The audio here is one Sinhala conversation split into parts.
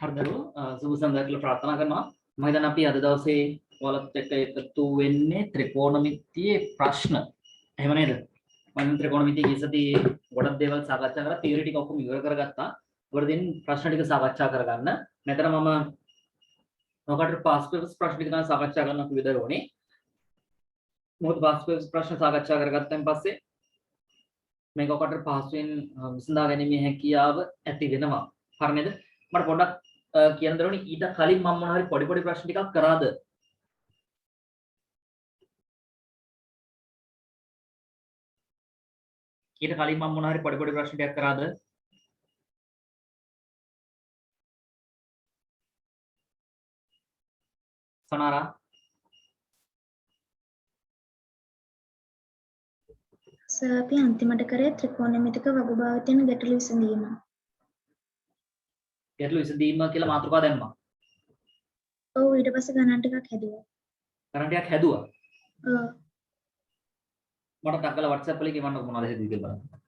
හරිදරු සුබ සන්ධ්‍යාවක් කියලා ප්‍රාර්ථනා කරනවා. මම හිතන්නේ අපි අද දවසේ ඔයාලත් එක්ක එකතු වෙන්නේ ත්‍රිකෝණමිතියේ ප්‍රශ්න. එහෙම නේද? මම ත්‍රිකෝණමිතිය ගියසතියේ ගොඩක් දේවල් සාකච්ඡා කරලා තියරි ටික ඔක්කොම ඉවර කරගත්තා. වරදින් ප්‍රශ්න ටික සාකච්ඡා කරගන්න. මෙතන මම ඔකට පාස් පේපර්ස් ප්‍රශ්න ටික තමයි සාකච්ඡා කරන්න අපි විතරෝනේ. මොකද පාස් පේපර්ස් ප්‍රශ්න සාකච්ඡා කරගත්තන් පස්සේ මේක ඔකට පහසුවෙන් විසඳා ගැනීමේ හැකියාව ඇති වෙනවා. හරි නේද? මට පොඩ්ඩක් කියන්න දරුවනේ ඊට කලින් මම මොනවා හරි පොඩි ප්‍රශ්න ටිකක් කරාද? ඊට කලින් මම මොනවා හරි පොඩි ප්‍රශ්න ටිකක් කරාද? සනාරා සර් අපි අන්තිමට කරේ ත්‍රිකෝණමිතික වගභාවිතයන් ගැටළු විසඳීම. ගැටළු විසඳීම කියලා මාතෘකාව දැම්මා. ඔව් ඊට පස්සේ ගණන් ටිකක් හැදුවා. ගණන් ටිකක් හැදුවා. ඔව්. මට ටක්කලා WhatsApp එකේ කියවන්න මොනවද හැදුවේ කියලා බලන්න.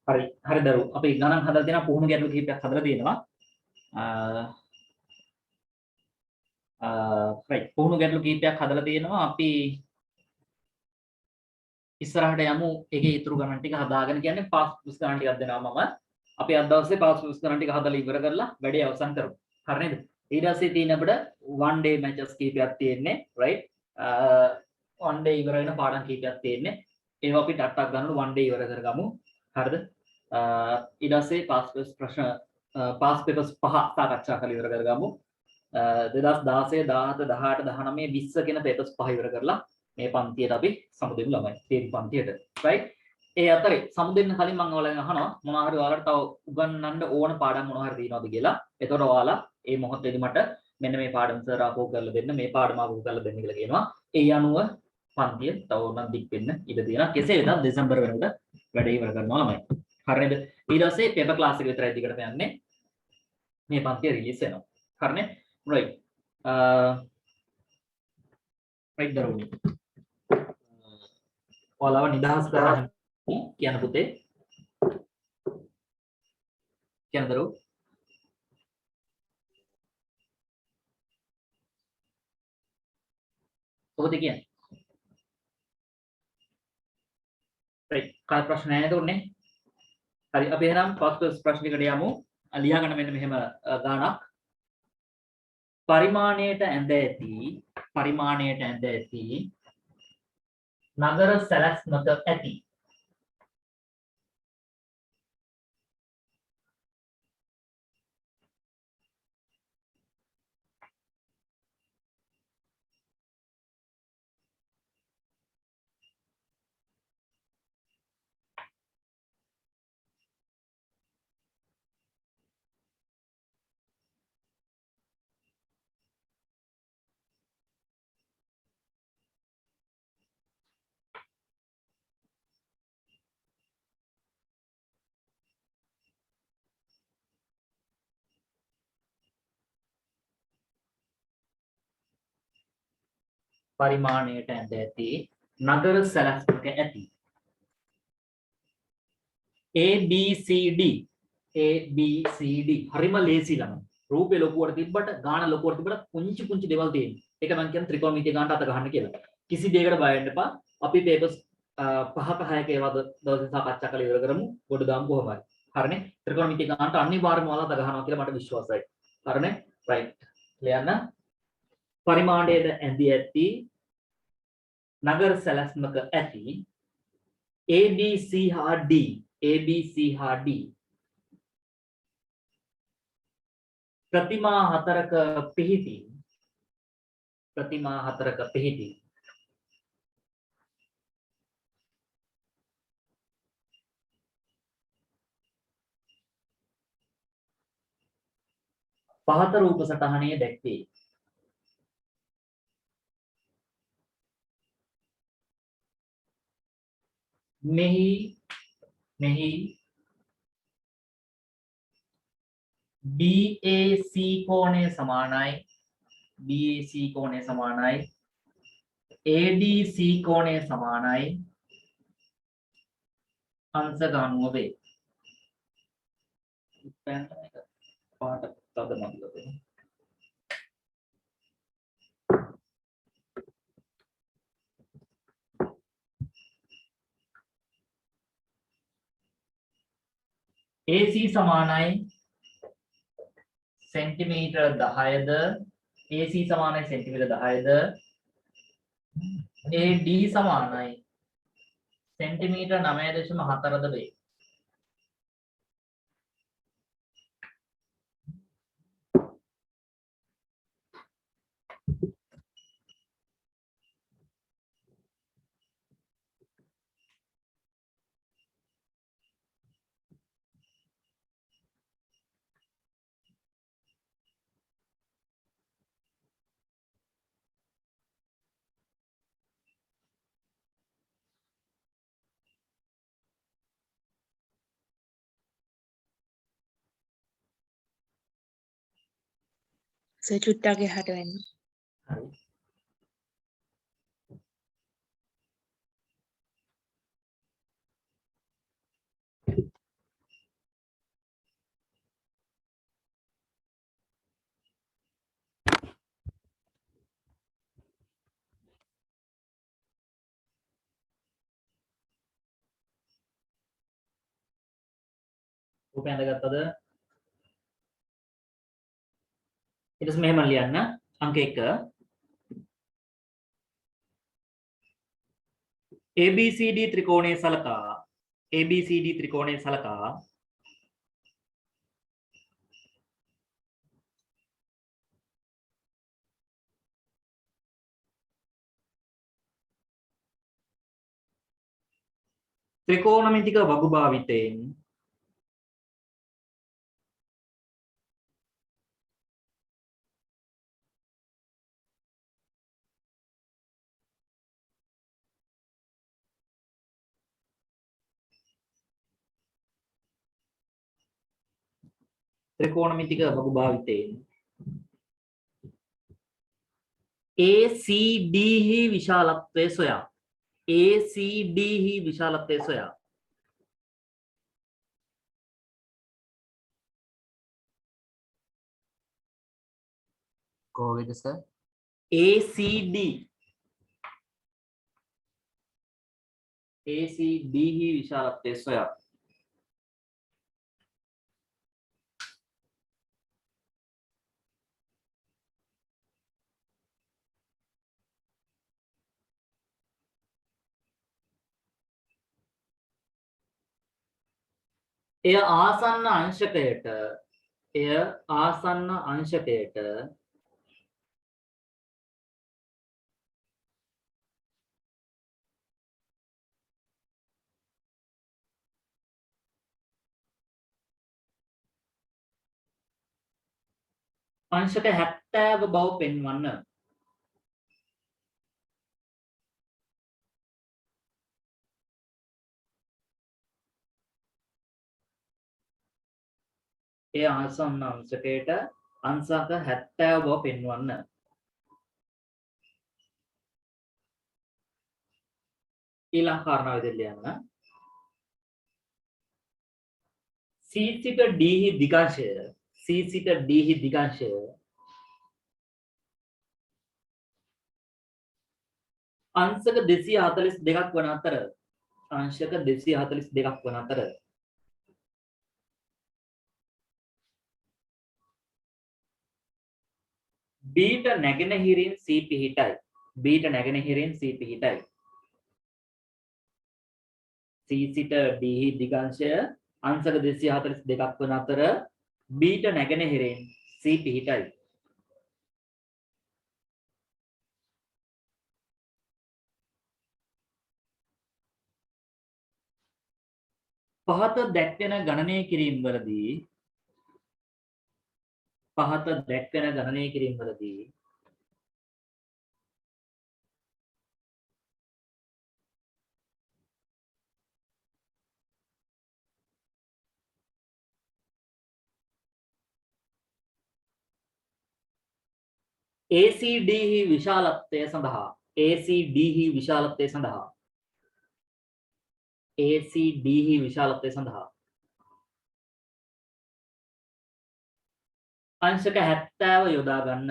හරි දරු අපි ගණන් හදලා තියෙනවා පුහුණු ගැටළු කිහිපයක් හදලා තියෙනවා right පුහුණු ගැටළු කිහිපයක් හදලා තියෙනවා අපි ඉස්සරහට යමු ඒකේ ඊතුරු ගණන් ටික හදාගෙන කියන්නේ පාස් පුස් ගණන් ටිකක් දෙනවා මම අපි අද දවසේ පාස් පුස් ගණන් ටික හදලා ඉවර කරලා වැඩේ අවසන් කරමු හරි නේද ඊට පස්සේ තියෙන අපිට one day matches කිහිපයක් තියෙන්නේ right one day ඉවර වෙන පාඩම් කිහිපයක් තියෙන්නේ ඒවා අපි ටක් ගන්නකොට one day ඉවර කරගමු හරිද ඊට පස්සේ පාස් ප්‍රශ්න පාස් පේපර්ස් 5 සාකච්ඡා කරලා ඉවර කරගමු 2016 17 18 19 20 කියන පේපර්ස් 5 ඉවර කරලා මේ පන්තියට අපි සමුදෙමු ළමයි තේරි පන්තියට right ඒ අතරේ සමුදෙන්න කලින් මම ඔයාලගෙන් අහනවා මොනවා හරි ඔයාලට තව උගන්වන්න ඕන පාඩම් මොනවා හරි තියෙනවද කියලා එතකොට ඔයාලා මේ මොහොතේදී මට මෙන්න මේ පාඩම් සර් ආපහු කරලා දෙන්න මේ පාඩම ආපහු කරලා දෙන්න කියලා කියනවා ඒ අනුව පන්තිය තව උනන් දික් වෙන්න ඉඩ තියෙනවා කෙසේ වෙතත් දෙසැම්බර් වෙනකොට වැඩ ඉවර කරනවා ළමයි හරිද ඊට පස්සේ පේපර් ක්ලාස් එක විතරයි දිගටම යන්නේ මේ පන්තිය රිලීස් වෙනවා හරිනේ right right දරුවෝ ඔයාලව නිදහස් කරා කියන පුතේ කියන දරුවෝ ඔබට කියන්නේ right කාල ප්‍රශ්න නැහැ දුන්නේ හරි අපි එහෙනම් පස්වස් ප්‍රශ්නෙකට යමු ලියා ගන්න මෙන්න මෙහෙම ගානක් පරිමාණයට ඇඳ ඇති නගර සැලැස්මක ඇති පරිමාණයට ඇඳ ඇති නගර සැලැස්මක ඇති ABCD ABCD හරිම ලේසි ළමයි. රූපේ ලොකුවට තිබ්බට ගාන ලොකුවට තිබ්බට පුංචි පුංචි දේවල් තියෙනවා. ඒක මම කියන්නේ ත්‍රිකෝණමිතිය ගානට අත ගන්න කියලා. කිසි දෙයකට බය වෙන්න එපා. අපි පේපර්ස් 5ක 6ක ඒවා දවසේ සාකච්ඡා කරලා ඉවර කරමු. කොට දාමු කොහොම හරි. හරිනේ? ත්‍රිකෝණමිතිය ගානට අනිවාර්යයෙන්ම ඔයාලා අත ගන්නවා කියලා මට විශ්වාසයි. හරිනේ? right. ලියන්න. පරිමාණයට ඇඳී ඇති නගර සැලැස්මක ඇති ABC හා D ABC හා D ප්‍රතිමා හතරක පිහිටි පහත රූප සටහනේ දැක්වේ. මෙහි BAC කෝණය සමානයි ADC කෝණය සමානයි අංශක 90 වේ. පාට තද මතකද? AC සමානයි සෙන්ටිමීටර් 10ද AC සමානයි සෙන්ටිමීටර් 10ද AD සමානයි සෙන්ටිමීටර් 9.4ද වේ. සර් චුට්ටක් එහාට වෙන්න. හරි. රූපය ඇඳගත්තද? ඊට පස්සේ මෙහෙම ලියන්න අංක 1 ABCD ත්‍රිකෝණයේ සලකා ත්‍රිකෝණමිතික වගු භාවිතයෙන් ACD හි විශාලත්වය සොයා. ACD හි විශාලත්වය සොයා. කොහොමද සර්? ACD හි විශාලත්වය සොයා. එය ආසන්න අංශකයට අංශක 70 බව පෙන්වන්න. ඒ ආසන්න අංශකයට අංශක 70 බව පෙන්වන්න. ඊළඟ කාරණාව ඉදිරියට යන්න. C සිට D හි දිගංශය C සිට D හි දිගංශය අංශක 242ක් වන අතර අංශක 242ක් වන අතර B ට නැගෙනහිරින් C පිහිටයි. B ට නැගෙනහිරින් C පිහිටයි. C සිට D හි දිගංශය අංශක 242ක් වන අතර B ට නැගෙනහිරින් C පිහිටයි. පහත දැක්වෙන ගණනය කිරීම වලදී ACD හි විශාලත්වය සඳහා ACD හි විශාලත්වය සඳහා ACD හි විශාලත්වය සඳහා අංශක 70 යොදා ගන්න.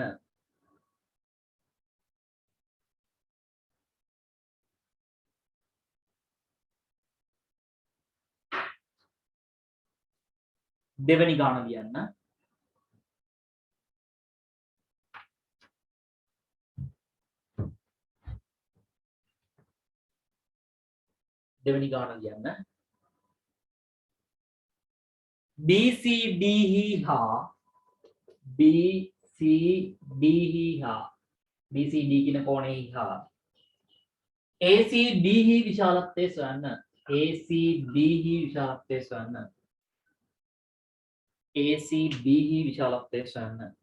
දෙවෙනි ගාන ලියන්න. දෙවෙනි ගාන ලියන්න. BCD හි හා BCD හි හා BCD කියන කෝණෙහි හා ACD හි විශාලත්වය සොයන්න. ACD හි විශාලත්වය සොයන්න. ACD හි විශාලත්වය සොයන්න.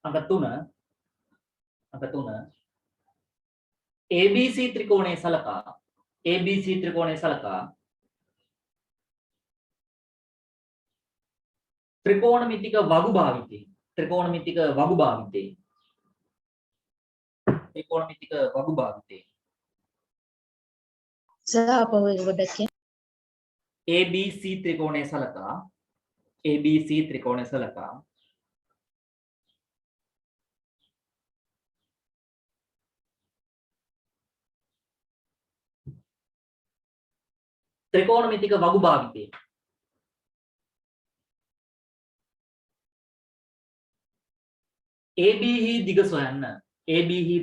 අංක 3 ABC ත්‍රිකෝණයේ සලකා ත්‍රිකෝණමිතික වගු භාවිතේ ABC ත්‍රිකෝණයේ සලකා ත්‍රිකෝණමිතික වගු භාවිතේ AB හි දිග සොයන්න. AB හි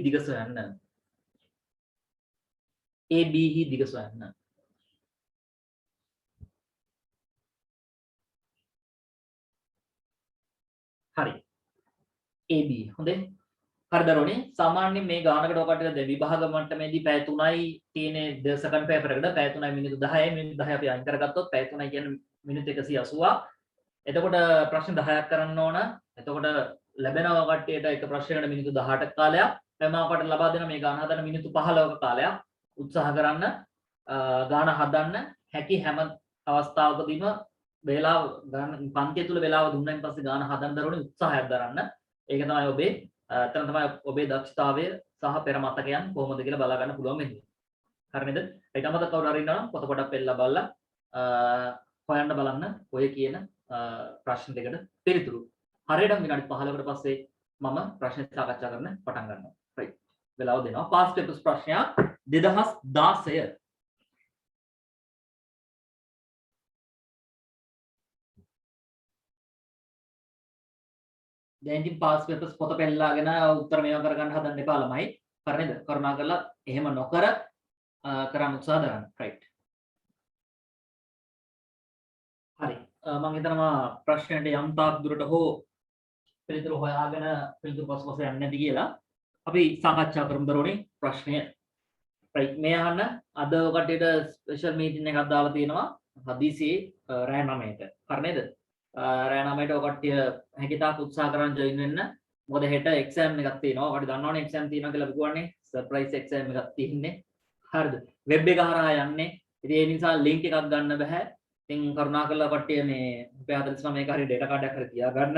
දිග සොයන්න. හරි. AB හොඳයි. හරි දරුවනේ සාමාන්‍යයෙන් මේ ගානකට ඔකට විභාග මට්ටමේදී පැය 3යි තියෙන්නේ සෙකන්ඩ් පේපර් එකට පැය 3යි මිනිත්තු 10යි මිනිත්තු 10 අපි අයින් කරගත්තොත් පැය 3යි කියන්නේ මිනිත්තු 180ක්. එතකොට ප්‍රශ්න 10ක් කරන්න ඕන. එතකොට ලැබෙනවා කට්ටියට එක ප්‍රශ්නයකට මිනිත්තු 18ක කාලයක්. මම ඔකට ලබා දෙන මේ ගාන හදන්න මිනිත්තු 15ක කාලයක් උත්සාහ කරන්න. ගාන හදන්න හැකි හැම අවස්ථාවකදීම වේලාව ගන්න පන්තිය තුල වේලාව දුන්නායින් පස්සේ ගාන හදන්න දරුවනේ උත්සාහයක් දරන්න. ඒක තමයි ඔබේ එතන තමයි ඔබේ දක්ෂතාවය සහ පෙර මතකයන් කොහොමද කියලා බලා ගන්න පුළුවන් වෙන්නේ. හරි නේද? ඊට අමතරව කවුරු හරි ඉන්නවා නම් පොත පොඩක් පෙළලා බලලා හොයන්න බලන්න ඔය කියන ප්‍රශ්න දෙකට පිළිතුරු. හරියටම විනාඩි 15කට පස්සේ මම ප්‍රශ්න සාකච්ඡා කරන්න පටන් ගන්නවා. right. වෙලාව දෙනවා. past papers ප්‍රශ්නයක් 2016 දැන් ඉතින් past papers පොත පෙන්නලාගෙන උත්තර මේවා කරගන්න හදන්න එපා ළමයි. හරි නේද? කරුණාකරලා එහෙම නොකර කරන්න උත්සාහ දරන්න. right. හරි. මම හිතනවා ප්‍රශ්නයට යම් තාක් දුරට හෝ පිළිතුරු හොයාගෙන පිළිතුරු පසුපස යන්නේ නැති කියලා අපි සාකච්ඡා කරමු දරුවනේ ප්‍රශ්නය. right මේ අහන්න අද ඔකටට ස්පෙෂල් මීටින් එකක් දාලා තියෙනවා හදිසියේ රෑ 9ට හරි නේද රෑ 9ට ඔකට්ටිය හැකියතාක් උත්සාහ කරන් ජොයින් වෙන්න මොකද හෙට එක්සෑම් එකක් තියෙනවා ඔකට දන්නවනේ එක්සෑම් තියෙනවා කියලා කිව්වනේ සර්ප්‍රයිස් එක්සෑම් එකක් තියෙන්නේ හරිද වෙබ් එක හරහා යන්නේ ඉතින් ඒ නිසා ලින්ක් එකක් ගන්න බෑ ඉතින් කරුණාකරලා කට්ටිය මේ ₹49 එක හරි ඩේටා කාඩ් එකක් හරි තියාගන්න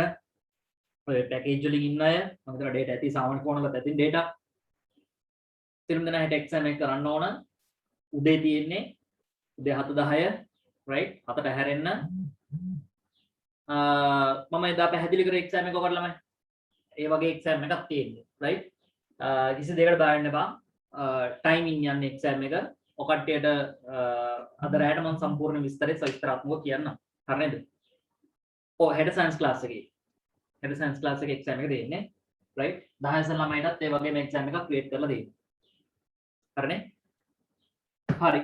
ඔය පැකේජ් වලින් ඉන්න අය මම හිතනවා ඩේටා ඇති සාමාන්‍ය ෆෝන් වලත් ඇති ඩේටා සිරුම් දෙනා හෙට එක්සෑම් එක කරන්න ඕන උදේ තියෙන්නේ උදේ 7:10 right 7ට හැරෙන්න මම එදා පැහැදිලි කරේ එක්සෑම් එක ඔකට ළමයි ඒ වගේ එක්සෑම් එකක් තියෙන්නේ right කිසි දෙයකට බය වෙන්න එපා ටයිමින් යන්නේ එක්සෑම් එක ඔකට්ටියට අද රැයට මම සම්පූර්ණ විස්තරේ සවිස්තරාත්මකව කියන්නම් හරි නේද ඔව් හෙට සයන්ස් ක්ලාස් එකේ හෙට සයන්ස් ක්ලාස් එකේ එක්සෑම් එක දෙන්නේ right 10 සල ළමයිටත් ඒ වගේම එක්සෑම් එකක් ක්‍රියේට් කරලා දෙන්න හරිනේ හරි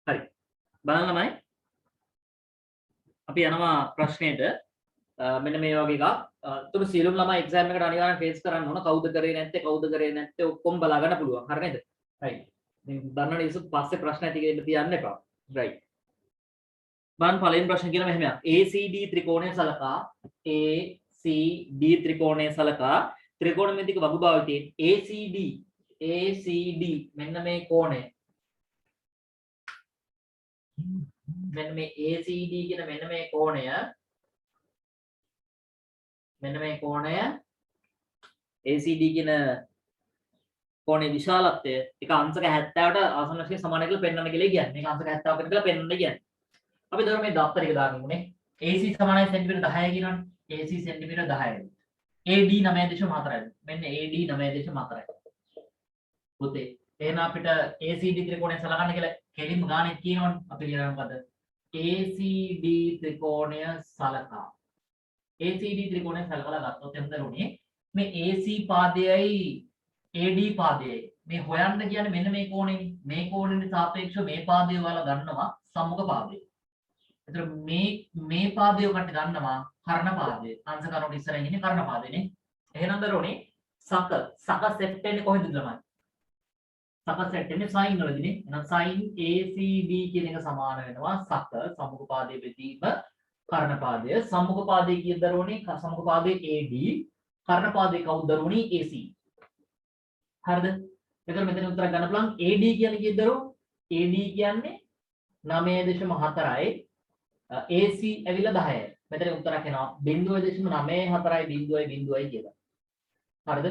හරි බලන්න ළමයි අපි යනවා ප්‍රශ්නෙට මෙන්න මේ වගේ එකක් තුරු සියලුම ළමයි එක්සෑම් එකට අනිවාර්යෙන් ෆේස් කරන්න ඕන කවුද කරේ නැත්තේ ඔක්කොම බලා ගන්න පුළුවන් හරි නේද right මේ දන්නවනේ ඉස්සු පස්සේ ප්‍රශ්න ඇති කියලා තියන්න එපා right බලන්න පළවෙනි ප්‍රශ්න කියන මෙහෙමයක් ACD ත්‍රිකෝණය සලකා ACD ත්‍රිකෝණය සලකා ත්‍රිකෝණමිතික වගුභාවිතයෙන් ACD මෙන්න මේ කෝණය මෙන්න මේ ACD කියන මෙන්න මේ කෝණය ACD කියන කෝණේ විශාලත්වය එක අංශක 70ට ආසන්න වශයෙන් සමාන කියලා පෙන්වන්න කියලා කියන්නේ. මේක අංශක 70කට කියලා පෙන්වන්න කියන්නේ. අපි දවර මේ දප්තර එක දාගෙන ඉන්නේ. AC සමානයි සෙන්ටිමීටර 10 කියනවනේ. AC සෙන්ටිමීටර 10යි. AD 9.4යි. මෙන්න AD 9.4යි. පුතේ එහෙනම් අපිට ACD ත්‍රිකෝණය සලකන්න කියලා කෙලින්ම ගානේ කියනවනේ. අපි කියනවා මොකද? ACD ත්‍රිකෝණය සලකා ACD ත්‍රිකෝණය සලකලා ගත්තොත් එතන උනේ මේ AC පාදයයි AD පාදයයි මේ හොයන්න කියන්නේ මෙන්න මේ කෝණෙනේ මේ කෝණෙට සාපේක්ෂව මේ පාදය ඔයාලා ගන්නවා සම්මුඛ පාදය. ඒතර මේ පාදය ඔකට ගන්නවා කර්ණ පාදය. අංශ කරුණු ඉස්සරහින් ඉන්නේ කර්ණ පාදයනේ. එහෙනම් දරුවනේ සක සෙට් වෙන්නේ කොහෙද ළමයි? සක සෙට් වෙන්නේ sin වලදීනේ. එහෙනම් sin ACD කියන එක සමාන වෙනවා සක සම්මුඛ පාදයේ බෙදීම කර්ණ පාදය සම්මුඛ පාදයේ කීයද දරුවනේ? සම්මුඛ පාදයේ AD කර්ණ පාදයේ කවුද දරුවනේ? AC. හරිද? එතකොට මෙතන උත්තර ගන්න පුළුවන් AD කියන්නේ කීයද දරුවෝ? AD කියන්නේ 9.4යි AC ඇවිල්ලා 10යි. මෙතන උත්තරයක් එනවා 0.94යි කියලා. හරිද?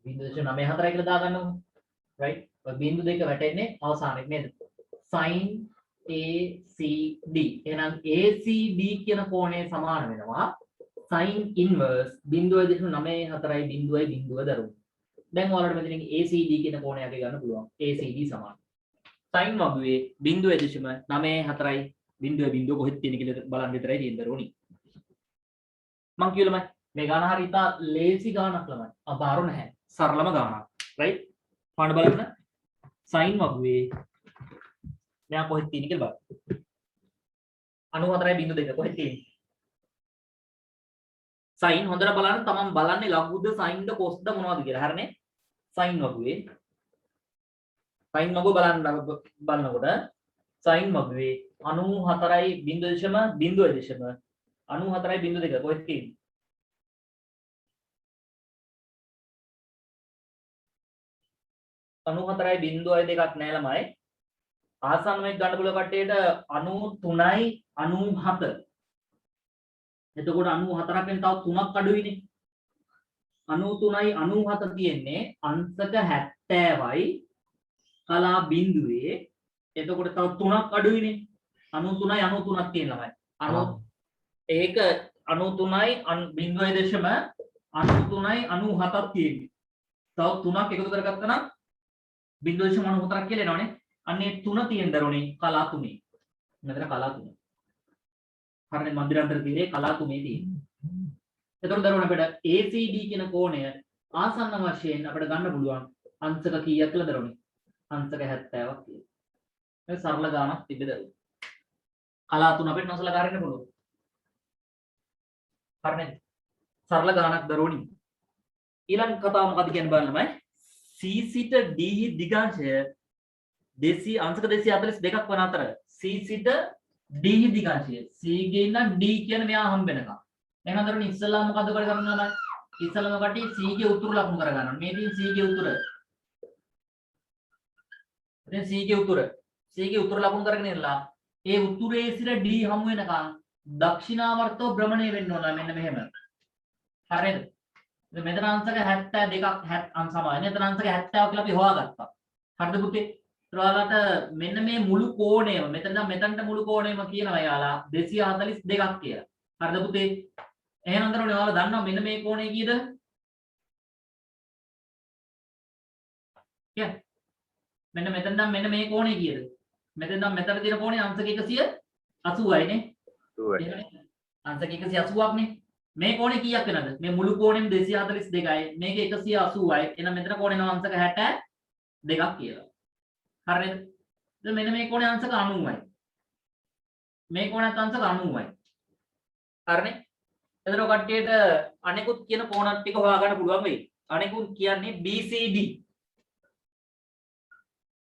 0.94යි කියලා දාගන්නකො. right? ඔය බිංදු දෙක වැටෙන්නේ අවසානයේ නේද? sin ACD. එහෙනම් ACD කියන කෝණය සමාන වෙනවා sin inverse 0.94යි දරුවෝ. දැන් ඔයාලට මෙතනින් ACD කියන කෝණය අගය ගන්න පුළුවන්. ACD සමාන sin වගුවේ 0.94යි 0.0 කොහෙද තියෙන කියලා බලන්න විතරයි තියෙන්න දරුවෝනි. මං කියලම මේ ගාන හරිය ඉතා ලේසි ගානක් ළමයි. අමාරු නැහැ. සරලම ගානක්. right? පාඩ බලන්න. sin වගුවේ මෙයා කොහෙද තියෙන්නේ කියලා බලන්න. 94.2 කොහෙද තියෙන්නේ? sin හොඳට බලන්න තමන් බලන්නේ ලඝුද sinද cosද මොනවද කියලා. හරිනේ? sin වගුවේ sin වගුව බලනකොට sin වගුවේ 94.2 කොහෙද තියෙන්නේ? 94.2ක් නෑ ළමයි. ආසන්න මේක ගන්න පුළුවන් කට්ටියට 93යි 97. එතකොට 94ක් වෙන තව 3ක් අඩුයිනේ. 93යි 97 තියෙන්නේ අංශක 70යි කලා බිඳුවේ. එතකොට තව 3ක් අඩුයිනේ. 93යි 93ක් තියෙන ළමයි. ඒක 93යි 0.93යි 97ක් තියෙන්නේ. තව 3ක් එකතු කරගත්තා නම් 0.94ක් කියලා එනවනේ. අන්නේ 3 තියෙන දරුවනේ කලා 3. මෙතන කලා 3. හරිනේ මන්දිරාන්තර තීරයේ කලා 3 තියෙන්නේ. එතකොට දරුවනේ අපිට ACD කියන කෝණය ආසන්න වශයෙන් අපිට ගන්න පුළුවන් අංශක කීයක් කියලා දරුවනේ? අංශක 70ක් කියලා. මේ සරල ගානක් තිබෙද දරුවෝ. කලා 3 අපිට නොසලකා ගන්න පුළුවන්. හරිනේ? සරල ගානක් දරුවනි. ඊළඟ කතාව මොකද කියන්නේ බලන්න ළමයි. C සිට D දිගාංශය 200 අංශක 242ක් වන අතර C සිට D දිගාංශය C ගේ ඉඳන් D කියන්නේ මෙයා හම්බ වෙනකම්. එහෙනම් දරුවනි ඉස්සෙල්ලා මොකද කරගන්න ළමයි? ඉස්සෙල්ලාම කටි C ගේ උතුරු ලකුණු කරගන්නවා. මේ තියෙන C ගේ උතුර. දැන් C ගේ උතුර ලකුණු කරගෙන ඉන්නලා ඒ උතුරේ සිට D හමු වෙනකම් දක්ෂිනාවර්තව භ්‍රමණය වෙන්න ඕන මෙන්න මෙහෙම. හරිද? මෙතන අංශක 72ක් 70 සමානයි. මෙතන අංශක 70 කියලා අපි හොයාගත්තා. හරිද පුතේ? ඔයාලට මෙන්න මේ මුළු කෝණයම මෙතනට මුළු කෝණයම කියනවා යාලා 242ක් කියලා. හරිද පුතේ? එහෙනම් දරුවනේ ඔයාලා දන්නවා මෙන්න මේ කෝණය කීයද? කියන්නේ මෙන්න මෙතන නම් මෙන්න මේ කෝණය කීයද? මෙතන නම් මෙතන තියෙන කෝණය අංශක 180යි නේ. 80යි. අංශක 180ක් නේ. මේ කෝණය කීයක් වෙනවද? මේ මුළු කෝණෙම 242යි. මේක 180යි. එහෙනම් මෙතන කෝණේ නම් අංශක 62ක් කියලා. හරිද? දැන් මෙන්න මේ කෝණේ අංශක 90යි. මේ කෝණයත් අංශක 90යි. හරිනේ? එතකොට කට්ටියට අනෙකුත් කියන කෝණ ටික හොයාගන්න පුළුවන් වෙයි. අනෙකුත් කියන්නේ BCD.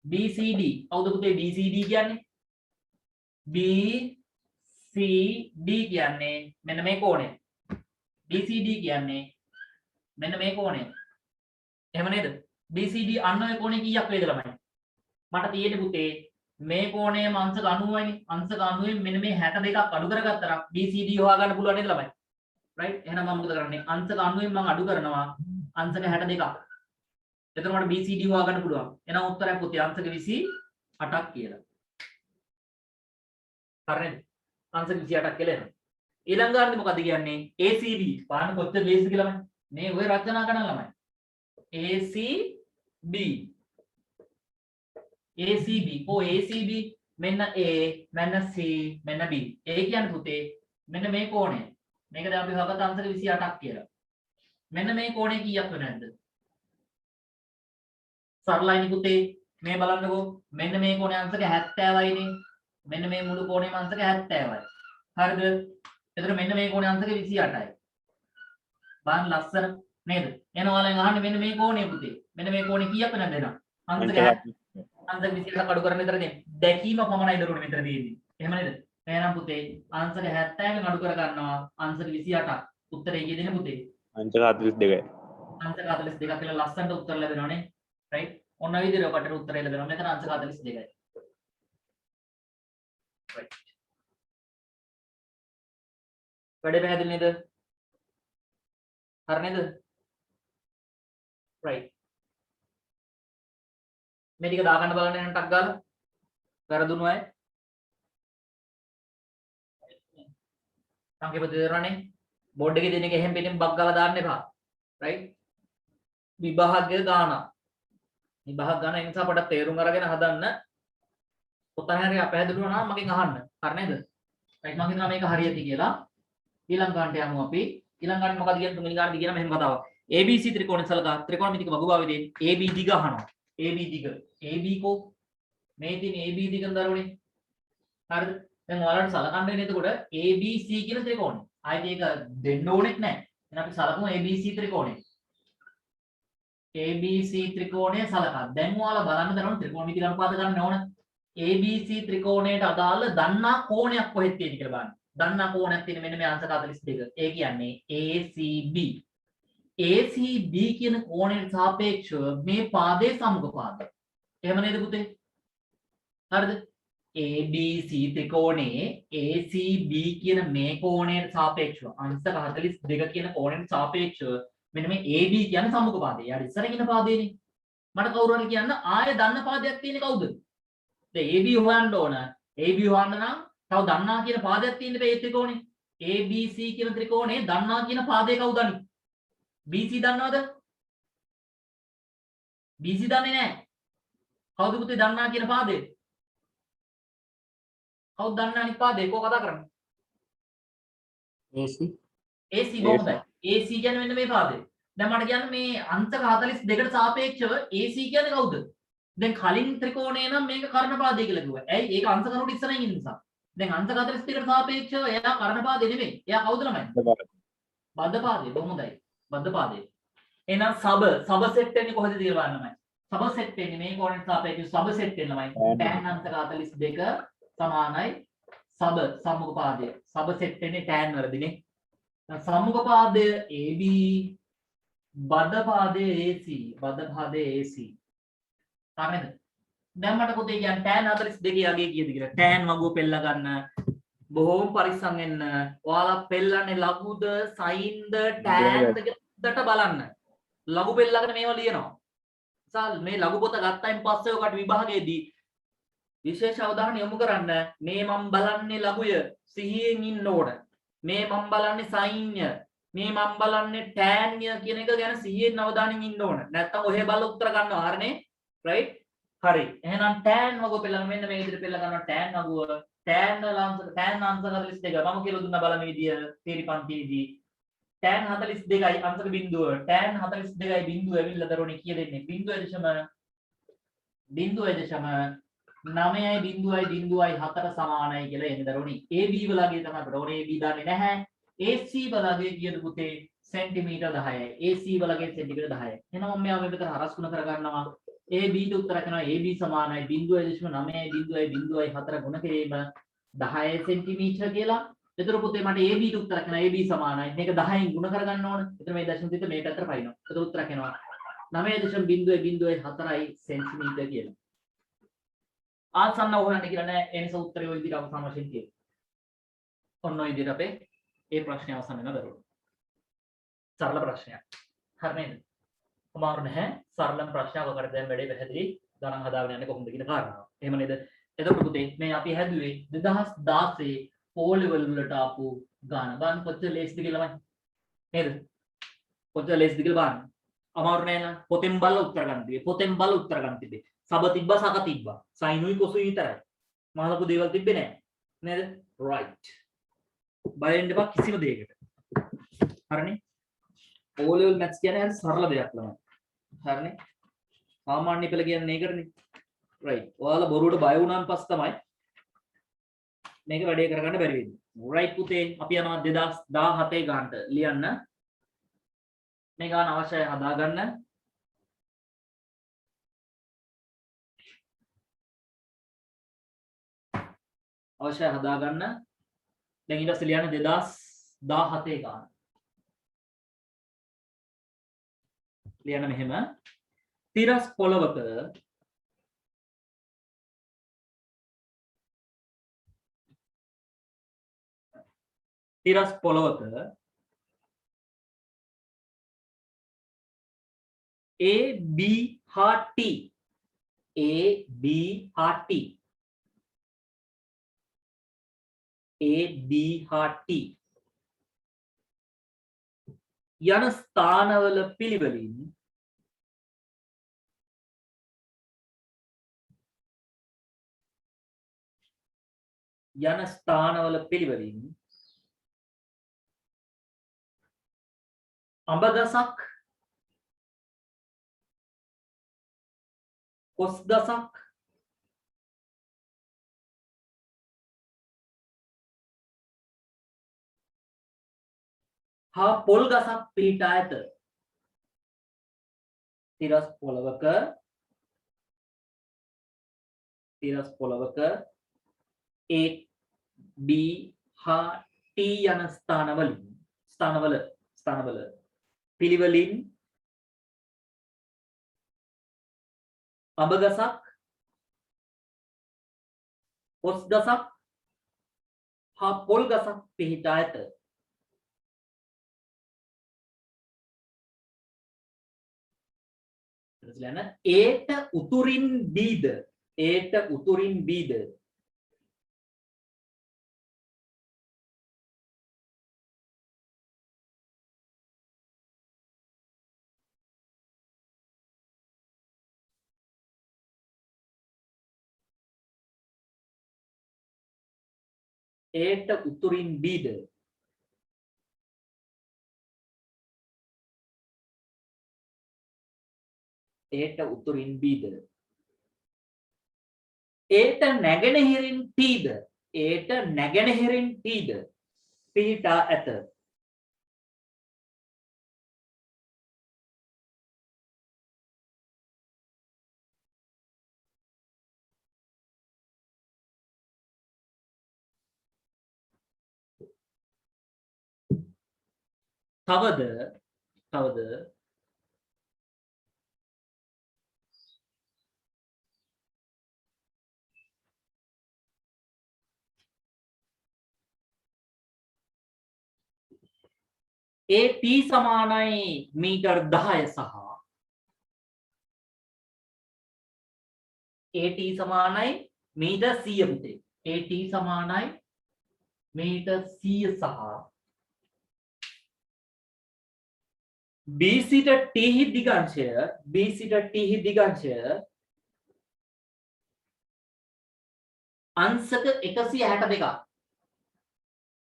BCD. කවුද පුතේ BCD කියන්නේ? BCD කියන්නේ මෙන්න මේ කෝණය. BCD කියන්නේ මෙන්න මේ කෝණය. එහෙම නේද? BCD අන්න ඔය කෝණය කීයක් වේද ළමයි? මට තියෙන්නේ පුතේ මේ කෝණයම අංශක 90යිනේ. අංශක 90න් මෙන්න මේ 62ක් අඩු කරගත්තා නම් BCD හොයාගන්න පුළුවන් නේද ළමයි? රයිට්? එහෙනම් මම මොකද කරන්නේ? අංශක 90න් මම අඩු කරනවා අංශක 62ක්. එතකොට මට BCD හොයාගන්න පුළුවන්. එහෙනම් උත්තරය පුතේ අංශක 28ක් කියලා. හරිද? අංශක 28ක් කියලා එනවා. ඊළඟ ගානේ මොකද කියන්නේ? ACB. බලන්න කොච්චර ලේසිද කියලා මම. මේ ඔය රචනා කරන ළමයි. ACB. ACB. ACB මෙන්න A, මෙන්න C, මෙන්න B. A කියන්නේ පුතේ මෙන්න මේ කෝණය. මේක දැන් අපි හොයාගත්ත අංශක 28ක් කියලා. මෙන්න මේ කෝණය කීයක් වෙනවද? සරලයිනේ පුතේ. මේ බලන්නකෝ. මෙන්න මේ කෝණය අංශක 70යිනේ. මෙන්න මේ මුළු කෝණයම අංශක 70යි. හරිද? එතකොට මෙන්න මේ කෝණය අංශක 28යි. බලන්න ලස්සන නේද? එහෙනම් ඔයාලෙන් අහන්නේ මෙන්න මේ කෝණය පුතේ. මෙන්න මේ කෝණය කීයක් වෙනවද එනවා? අංශක 28ක් අඩු කරන විතරනේ. දැකීම පමණයි දරුවනේ මෙතන තියෙන්නේ. එහෙම නේද? එහෙනම් පුතේ අංශක 70න් අඩු කර ගන්නවා අංශක 28ක්. උත්තරේ කීයද නේ පුතේ? අංශක 42යි. අංශක 42ක් කියලා ලස්සනට උත්තර ලැබෙනවනේ. රයිට්? ඔන්න ඔය විදිහට ඔකට උත්තරය ලැබෙනවා. මෙතන අංශක 42යි. රයිට්. වැඩේ පැහැදිලි නේද? හරි නේද? රයිට්. මේ ටික දාගන්න බලන්න යන ටක් ගාලා. වැරදුණු අය. සංකේත දෙරණනේ. බෝඩ් එකේ දෙන එක එහෙම පිටින් බක් ගාලා දාන්න එපා. රයිට්? විභාගය ගාන. විභාග ගාන ඒ නිසා පොඩක් තේරුම් අරගෙන හදන්න. ඔතන හරිය අපහැදුණු නම් මගෙන් අහන්න. හරි නේද? රයිට් මම හිතනවා මේක හරියටි කියලා. ඊළඟ ගානට යමු අපි. ඊළඟ ගානේ මොකද කියන්නේ? තුන්වෙනි ගානට කියන මෙහෙම කතාවක්. ABC ත්‍රිකෝණය සලකා ත්‍රිකෝණමිතික වගුභාවයේදී AB දිග අහනවා. AB දිග. AB කෝ මේ තියෙන AB දිග දරුවනේ. හරිද? දැන් ඔයාලට සලකන්න වෙන්නේ එතකොට ABC කියන ත්‍රිකෝණය. ආයෙත් ඒක දෙන්න ඕනෙත් නැහැ. එහෙනම් අපි සලකමු ABC ත්‍රිකෝණය. ABC ත්‍රිකෝණය සලකා. දැන් ඔයාලා බලන්න දරුවනේ ත්‍රිකෝණමිතික අනුපාත ගන්න ඕන. ABC ත්‍රිකෝණයට අදාළ දන්නා කෝණයක් කොහෙද තියෙන්නේ කියලා බලන්න. දන්නා කෝණයක් තියෙන මෙන්න මේ අංශක 42. ඒ කියන්නේ ACB. ACB කියන කෝණයට සාපේක්ෂව මේ පාදයේ සමුඛ පාදය. එහෙම නේද පුතේ? හරිද? ABC ත්‍රිකෝණයේ ACB කියන මේ කෝණයට සාපේක්ෂව අංශක 42 කියන කෝණයට සාපේක්ෂව මෙන්න මේ AB කියන සමුඛ පාදය. යාර ඉස්සරහින් ඉන්න පාදයනේ. මට කවුරු හරි කියන්න ආයෙ දන්න පාදයක් තියෙන්නේ කවුද? දැන් AB හොයන්න ඕන. AB හොයන්න නම් තව දන්නා කියන පාදයක් තියෙන්න බෑ ඒ ත්‍රිකෝණේ. ABC කියන ත්‍රිකෝණේ දන්නා කියන පාදය කවුද අනිත්? BC දන්නවද? BC දන්නේ නැහැ. කවුද පුතේ දන්නා කියන පාදේ? කවුද දන්නා අනිත් පාදේ? කොහොම කතා කරන්නේ? AC AC බොහොමයි. AC කියන්නේ මෙන්න මේ පාදේ. දැන් මට කියන්න මේ අංශක 42ට සාපේක්ෂව AC කියන්නේ කවුද? දැන් කලින් ත්‍රිකෝණේ නම් මේක කර්ණ පාදය කියලා කිව්වා. ඇයි? ඒක අංශක කරුට ඉස්සරහින් ඉන්න නිසා. දැන් අංශක 42ට සාපේක්ෂව එයා කර්ණ පාදේ නෙමෙයි. එයා කවුද ළමයි? බද්ධ පාදේ බොහොම හොඳයි. බද්ධ පාදේ. එහෙනම් සබ සෙට් වෙන්නේ කොහෙද කියලා බලන්නමයි. සබ සෙට් වෙන්නේ මේ කෝණයට සාපේක්ෂව සබ සෙට් වෙනමයි. tan අංශක 42 සමානයි සබ සම්මුඛ පාදය. සබ සෙට් වෙන්නේ tan වලදීනේ. සම්මුඛ පාදය AB බද්ධ පාදය AC. බද්ධ පාදය AC. හරිද? දැන් මට පුතේ කියන්න tan 42 යගේ කීයද කියලා. tan වගුව පෙළ ගන්න. බොහොම පරිස්සම් වෙන්න. ඔයාලා පෙළන්නේ ලඝුද, සයින්ද, tanද කියලා බලන්න. ලඝු පෙළගෙන මේවා ලියනවා. සාල් මේ ලඝු පොත ගත්තයින් පස්සේ ඔකට විභාගයේදී විශේෂ අවධානය යොමු කරන්න. මේ මම බලන්නේ ලඝුය සිහියෙන් ඉන්න ඕන. මේ මම බලන්නේ සයින්ය. මේ මම බලන්නේ tanය කියන එක ගැන සිහියෙන් අවධානයෙන් ඉන්න ඕන. නැත්තම් ඔහෙ බලලා උත්තර ගන්නවා. හරිනේ? right? හරි. එහෙනම් tan වගුව පෙළන මෙන්න මේ විදිහට පෙළ ගන්නවා tan වගුව. tan අංශක 42 මම කියලා දුන්නා බලන විදිය තීරි පන්තියේදී tan 42යි අංශක බිඳුව tan 42යි බිඳුව ඇවිල්ලා දරුවනේ කිය දෙන්නේ 0.9යි 4 සමානයි කියලා එන්නේ දරුවනේ AB වලගේ තමයි අපිට ඕනේ AB දාන්නේ නැහැ AC වලගේ කියද පුතේ සෙන්ටිමීටර් 10යි AC වලගේ සෙන්ටිමීටර් 10යි එහෙනම් මම මෙයා මෙතන හරස් ගුණ කරගන්නවා AB ට උත්තර කරනවා AB සමානයි 0.9යි 4 ගුණ කිරීම 10 සෙන්ටිමීටර කියලා. එතකොට පුතේ මට AB ට උත්තර කරනවා AB සමානයි. මේක 10න් ගුණ කරගන්න ඕන. එතන මේ දශම තිත මේ පැත්තට පයින්නවා. එතකොට උත්තර කරනවා 9.04යි සෙන්ටිමීටර කියලා. ආසන්න හොයන්න කියලා නෑ. ඒ නිසා උත්තරය ওই විදිහට අවසන් වශයෙන් තියෙනවා. ඔන්න ඔය විදිහට අපේ ඒ ප්‍රශ්නේ අවසන් වෙනවා දරුවෝ. සරල ප්‍රශ්නයක්. හරි නේද? අමාරු නැහැ. සරලම ප්‍රශ්නයක් ඔකට දැන් වැඩේ පැහැදිලි. ගණන් හදාගෙන යන්නේ කොහොමද කියන කාරණාව. එහෙම නේද? එතකොට පුතේ මේ අපි හැදුවේ 2016 O level වලට ආපු ගාන. බලන්න කොච්චර ලේසිද කියලාමයි. නේද? කොච්චර ලේසිද කියලා බලන්න. අමාරු නෑ නේද? පොතෙන් බලලා උත්තර ගන්න තිබේ. පොතෙන් බලලා උත්තර ගන්න තිබේ. සබ තිබ්බා සක තිබ්බා. සයිනුයි කොසුයි විතරයි. මහලපු දේවල් තිබ්බේ නෑ. නේද? right. බය වෙන්න එපා කිසිම දෙයකට. හරිනේ? O level maths කියන්නේ හරි සරල දෙයක් ළමයි. හරිනේ? සාමාන්‍ය පෙළ කියන්නේ ඒකටනේ. right. ඔයාලා බොරුවට බය වුණාන් පස්සේ තමයි මේක වැඩේ කරගන්න බැරි වෙන්නේ. right පුතේ අපි යනවා 2017 ගානට ලියන්න. මේ ගාන අවශ්‍යයි හදාගන්න. අවශ්‍යයි හදාගන්න. දැන් ඊට පස්සේ ලියන්න 2017 ගාන. ලියන්න මෙහෙම. තිරස් පොළවක A B හා T යන ස්ථානවල පිළිවෙලින් අඹගසක් කොස්ගසක් හා පොල් ගසක් පිහිටා ඇත. තිරස් පොළවක A B හා T යන ස්ථානවල පිළිවෙලින් අඹගසක් කොස්ගසක් හා පොල් ගසක් පිහිටා ඇත. ඒට උතුරින් බීද ඒට නැගෙනහිරින් තීද පිහිටා ඇත. තවද AT සමානයි මීටර් 10 සහ AT සමානයි මීටර් 100 පුතේ. AT සමානයි මීටර් 100 සහ BC ට T හි දිගංශය අංශක 162ක්.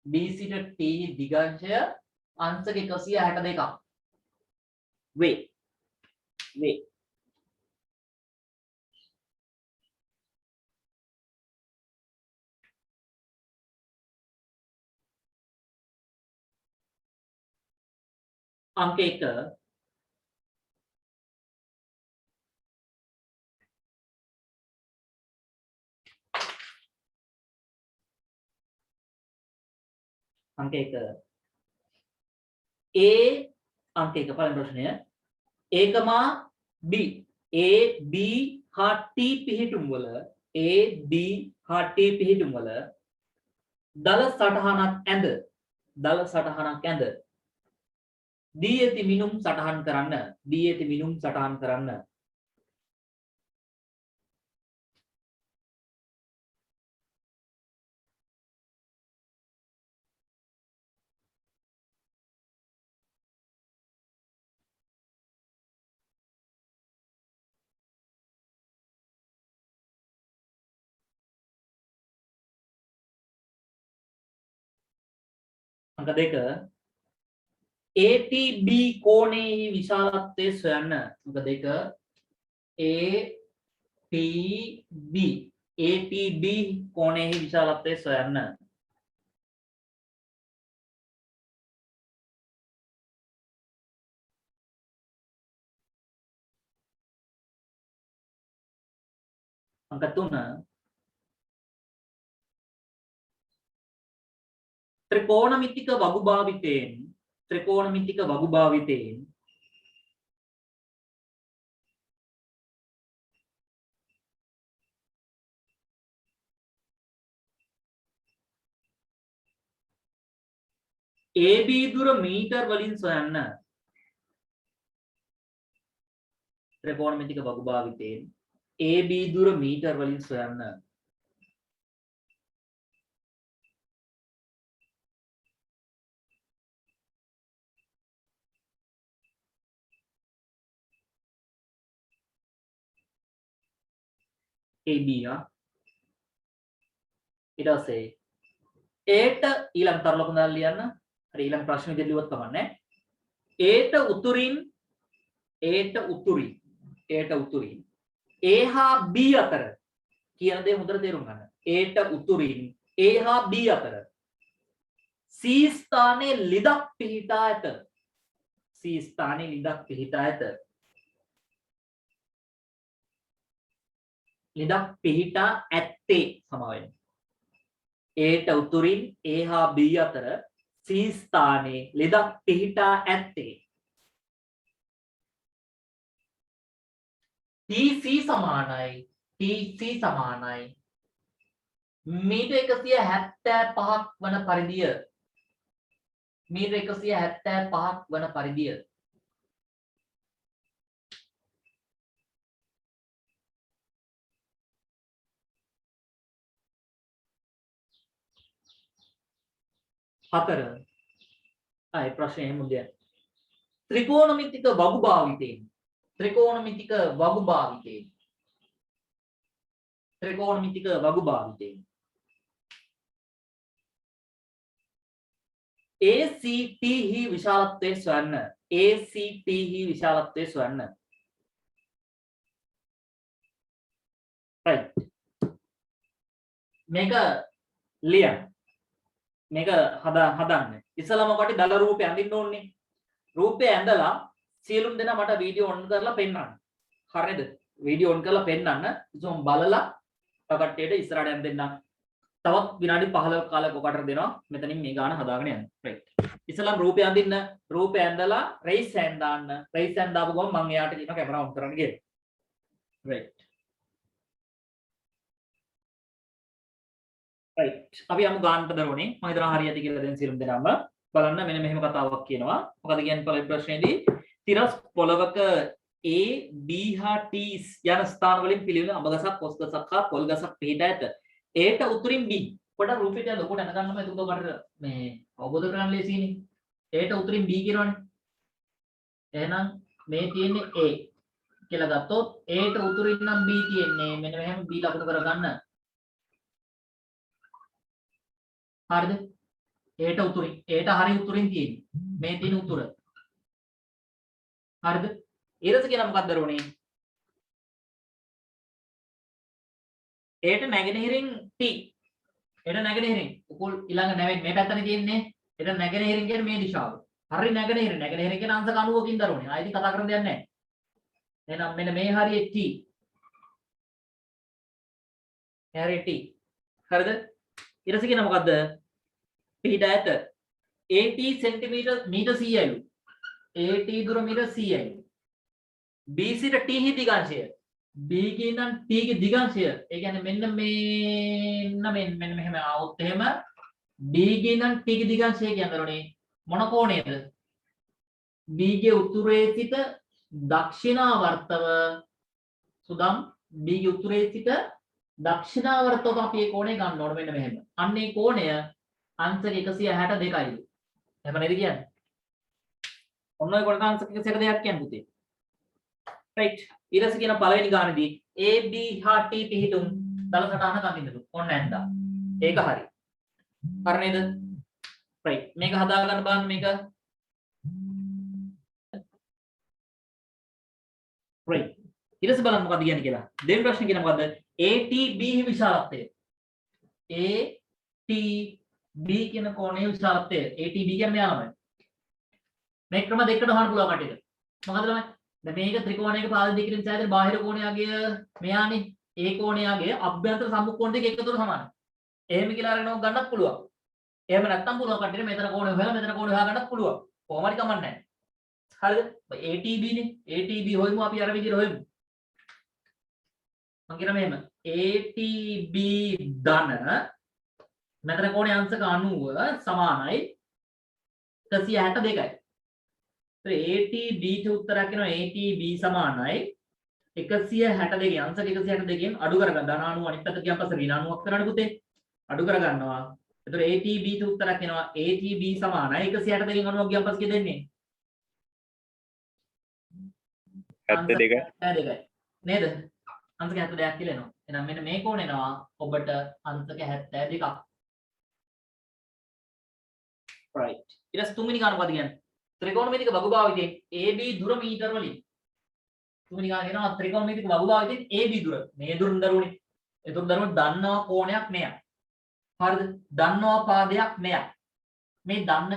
BC ට T හි දිගංශය අංශක 162ක් වේ. अंक 1 अंक 1 A अंक 1 පළවෙනි ප්‍රශ්නය A, B A B හා T පිහිටුම් වල දල සටහනක් ඇඳ දී ඇති මිනුම් සටහන් කරන්න. अंक 2 ATB කෝණයේ විශාලත්වය සොයන්න. अंक 2 ATB කෝණයේ විශාලත්වය සොයන්න. अंक 3 ත්‍රිකෝණමිතික වගු භාවිතයෙන් AB දුර මීටර් වලින් සොයන්න. ත්‍රිකෝණමිතික වගු භාවිතයෙන් AB දුර මීටර් වලින් සොයන්න. AB ඊට පස්සේ A ට ඊළඟ තරලක දාලා ලියන්න. හරි ඊළඟ ප්‍රශ්න විදිහට ලියුවත් කමන්නේ. A ට උතුරින් A හා B අතර කියන දේ හොඳට තේරුම් ගන්න. A ට උතුරින් A හා B අතර C ස්ථානයේ ලිදක් පිහිටා ඇත. ලිදක් පිහිටා ඇත්තේ සමාවෙන්න. A ට උතුරින් A හා B අතර C ස්ථානයේ ලිදක් පිහිටා ඇත්තේ. TC සමානයි මීටර් 175ක් වන පරිදිය. 4 ආයි ප්‍රශ්නේ එහෙම දෙයක්. ත්‍රිකෝණමිතික වගු භාවිතයෙන් ACT හි විශාලත්වය සොයන්න. right මේක ලියන්න. මේක හදන්න. ඉස්සලම කොට දල රූපය අඳින්න ඕනේ. රූපය ඇඳලා සියලුම දෙනා මට වීඩියෝ ඔන් කරලා පෙන්නන්න. හරිද? වීඩියෝ ඔන් කරලා පෙන්නන්න. ඉතින් බලලා තව කට්ටියට ඉස්සරහට යන්න දෙන්න. තවත් විනාඩි 15ක කාලයක් ඔකට දෙනවා මෙතනින් මේ ගාන හදාගෙන යන්න. right. ඉස්සලා රූපය අඳින්න රූපය ඇඳලා raise hand දාන්න. raise hand දාපු ගමන් මම එයාට කියනවා කැමරා ඔන් කරන්න කියලා. right. right. අපි යමු ගානට දරුවනේ. මම හිතනවා හරියද කියලා දැන් සියලුම දෙනාම බලන්න මෙන්න මෙහෙම කතාවක් කියනවා. මොකද කියන්නේ පළවෙනි ප්‍රශ්නේදී තිරස් පොළවක A B හා T යන ස්ථාන වලින් පිළිවෙල අඹගසක් කොස් ගසක් හා පොල් ගසක් පිහිට ඇත. Aට උතුරින් B පොඩ රූපෙට ලොකුට අඳ ගන්නම එතකොට ඔබට මේ අවබෝධ කරගන්න ලේසියිනේ. Aට උතුරින් B කියනවනේ. එහෙනම් මේ තියෙන්නේ A කියලා ගත්තොත් Aට උතුරින් නම් B තියෙන්නේ. මෙන්න මෙහෙම B ලකුණු කරගන්න. හරිද? Aට උතුරින් Aට හරිය උතුරින් තියෙන්නේ. මේ තියෙන උතුර. හරිද? ඊළඟට කියන මොකක්ද දරුවනේ? Aට නැගෙනහිරින් T. Aට නැගෙනහිරින් උකුල් ඊළඟ නැවෙන්නේ මේ පැත්තනේ තියෙන්නේ. Aට නැගෙනහිරින් කියන්නේ මේ දිශාව. හරි නැගෙනහිරින්. නැගෙනහිරින් කියන අංශක 90කින් දරුවනේ. ආයෙත් කතා කරන්න දෙයක් නැහැ. එහෙනම් මෙන්න මේ හරියේ T. මේ හරියේ T. හරිද? ඊළඟට කියන මොකද්ද? පිහිට ඇත. AT සෙන්ටිමීටර් මීටර් 100යිලු. AT දුර මීටර් 100යි. BC ට T හි දිගාංශය. B කියනනම් T ගේ දිගාංශය. ඒ කියන්නේ මෙන්න මෙන්න මෙහෙම આવොත් එහෙම D කියනනම් T ගේ දිගාංශය කියනදරෝනේ මොන කෝණයද? B ගේ උතුරේ සිට දක්ෂිණාවර්තව සුදම් B ගේ උතුරේ සිට දක්ෂිණාවර්තව අපි මේ කෝණය ගන්න ඕන මෙන්න මෙහෙම. අන්න ඒ කෝණය අංශක 162යි. එහෙම නේද කියන්නේ? ඔන්න ඔය කොටස අංශක 162ක් කියන්නේ පුතේ. right. ඊළඟ කියන පළවෙනි ගානේදී A B හා T පිහිටුම් දල සටහනක් අඳින්නලු. ඔන්න ඇඳා. ඒක හරි. හරි නේද? right. මේක හදා ගන්න බලන්න මේක. right. ඊළඟ බලන්න මොකද කියන්නේ කියලා. දෙවෙනි ප්‍රශ්නේ කියන මොකද්ද? AT B හි විශාලත්වය. AT B කියන කෝණයේ විශාලත්වය. AT B කියන්නේ මෙයාමයි. මේ ක්‍රම දෙකකට හොයන්න පුළුවන් කටේට. මොකද ළමයි? දැන් මේක ත්‍රිකෝණයක පාද දෙකකින් සෑදෙන බාහිර කෝණයගේ මෙයානේ ඒ කෝණයගේ අභ්‍යන්තර සම්මුඛ කෝණ දෙක එකතුවට සමානයි. එහෙම කියලා අරගෙන ගන්නත් පුළුවන්. එහෙම නැත්නම් පුළුවන් කට්ටියට මෙතන කෝණය හොයලා මෙතන කෝණය හොයා ගන්නත් පුළුවන්. කොහොම හරි කමක් නැහැ. හරිද? ATB නේ. ATB හොයමු අපි අර විදිහට හොයමු. මම කියන මෙහෙම ATB ධන මෙතන කෝණයේ අංශක 90 සමානයි 162යි. ATB ට උත්තරයක් එනවා ATB සමානයි 162 අංශක 162න් අඩු කරගන්න ධන 90 අනිත් පැත්තට ගියන් පස්සේ ඍණ 90ක් කරන්න පුතේ අඩු කරගන්නවා. එතකොට ATB ට උත්තරයක් එනවා ATB සමානයි 162න් 90ක් ගියන් පස්සේ දෙන්නේ 72යි. 72යි නේද? අංශක 72ක් කියලා එනවා. එහෙනම් මෙන්න මේ කෝණ එනවා ඔබට අංශක 72ක්. right. ඊට පස්සේ තුන්වෙනි කාරණා මොකද කියන්නේ? ත්‍රිකෝණමිතික බහුභාවිතයෙන් AB දුර මීටර වලින් තුන්වෙනි කාරණා කියනවා ත්‍රිකෝණමිතික බහුභාවිතයෙන් AB දුර මේ දුරින් දරුවනේ. එතකොට දරුවෝ දන්නවා කෝණයක් මෙයක්. හරිද? දන්නවා පාදයක් මෙයක්. මේ දන්න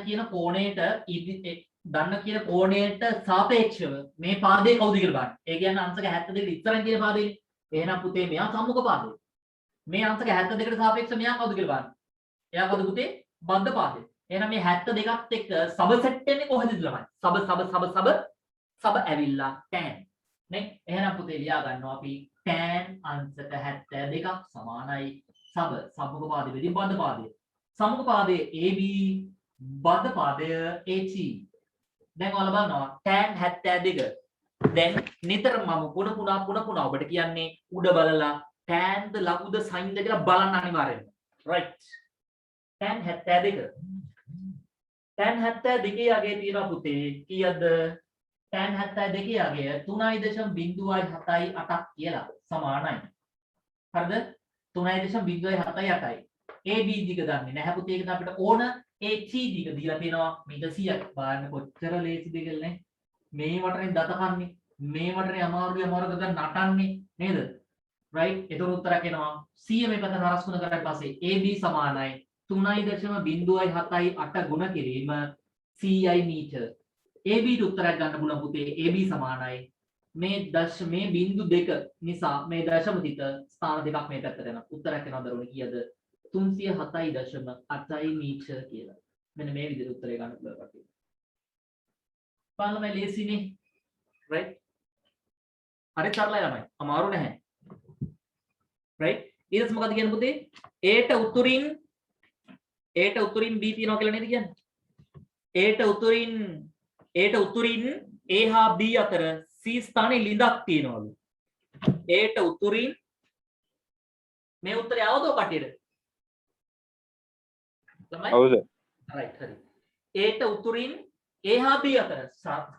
කියන කෝණයට සාපේක්ෂව මේ පාදේ කවුද කියලා බලන්න. ඒ කියන්නේ අංශක 72 ඉස්සරහින් තියෙන පාදේ. එහෙනම් පුතේ මෙයා සම්මුඛ පාදේ. මේ අංශක 72ට සාපේක්ෂව මෙයා කවුද කියලා බලන්න. එයා කවුද පුතේ? බද්ධ පාදේ. එහෙනම් මේ 72ත් එක්ක සබ සෙට් වෙන්නේ කොහෙද ළමයි? සබ ඇවිල්ලා tan නේ? එහෙනම් පුතේ ලියා ගන්නවා අපි tan අංශක 72ක් සමානයි සබ සම්මුඛ පාදේ වෙදී බද්ධ පාදේ. සම්මුඛ පාදයේ AB බද්ධ පාදය AC. දැන් ඔයාලා බලනවා tan 72. දැන් නිතරම මම පුන පුනා ඔබට කියන්නේ උඩ බලලා tan ද ලඝුද sin ද කියලා බලන්න අනිවාර්යයෙන්ම. right. tan 72. tan 72 යගේ තියෙනවා පුතේ කීයද? tan 72 යගේ 3.078ක් කියලා සමානයි. හරිද? 3.078යි. AB දිග දන්නේ නැහැ පුතේ. ඒක අපිට ඕන AC දිග දීලා තියෙනවා මීටර් 100ක්. බලන්න කොච්චර ලේසිද කියලා නේ. මේ වටනේ දත කන්නේ. මේ වටනේ අමාරුයි දැන් නටන්නේ නේද? right. ඒතර උත්තරයක් එනවා 100 මේ පැත්ත හරස්කුණ කරලා පස්සේ AB සමානයි 3.078 ගුණ කිරීම CI මීටර්. AB ට උත්තරයක් ගන්න පුළුවන් පුතේ. AB සමානයි මේ බිංදු දෙක නිසා මේ දශම තිත ස්ථාන දෙකක් මේ පැත්තට යනවා. උත්තරයක් එනවා දරුවනේ කීයද? 307.8 මීටර් කියලා. මෙන්න මේ විදිහට උත්තරේ ගන්න පුළුවන් කට්ටිය. බලන්න මේ ලේසිනේ. right? හරි සරලයි ළමයි. අමාරු නැහැ. right? ඊට මොකද කියන්නේ පුතේ? A ට උතුරින් B තියනවා කියලා නේද කියන්නේ? A ට උතුරින් A හා B අතර C ස්ථානයේ ලිඳක් තියෙනවලු. A ට උතුරින් මේ උත්තරය આવදෝ කටියට? ළමයි? ඔව් සර්. right හරි. A ට උතුරින් A හා B අතර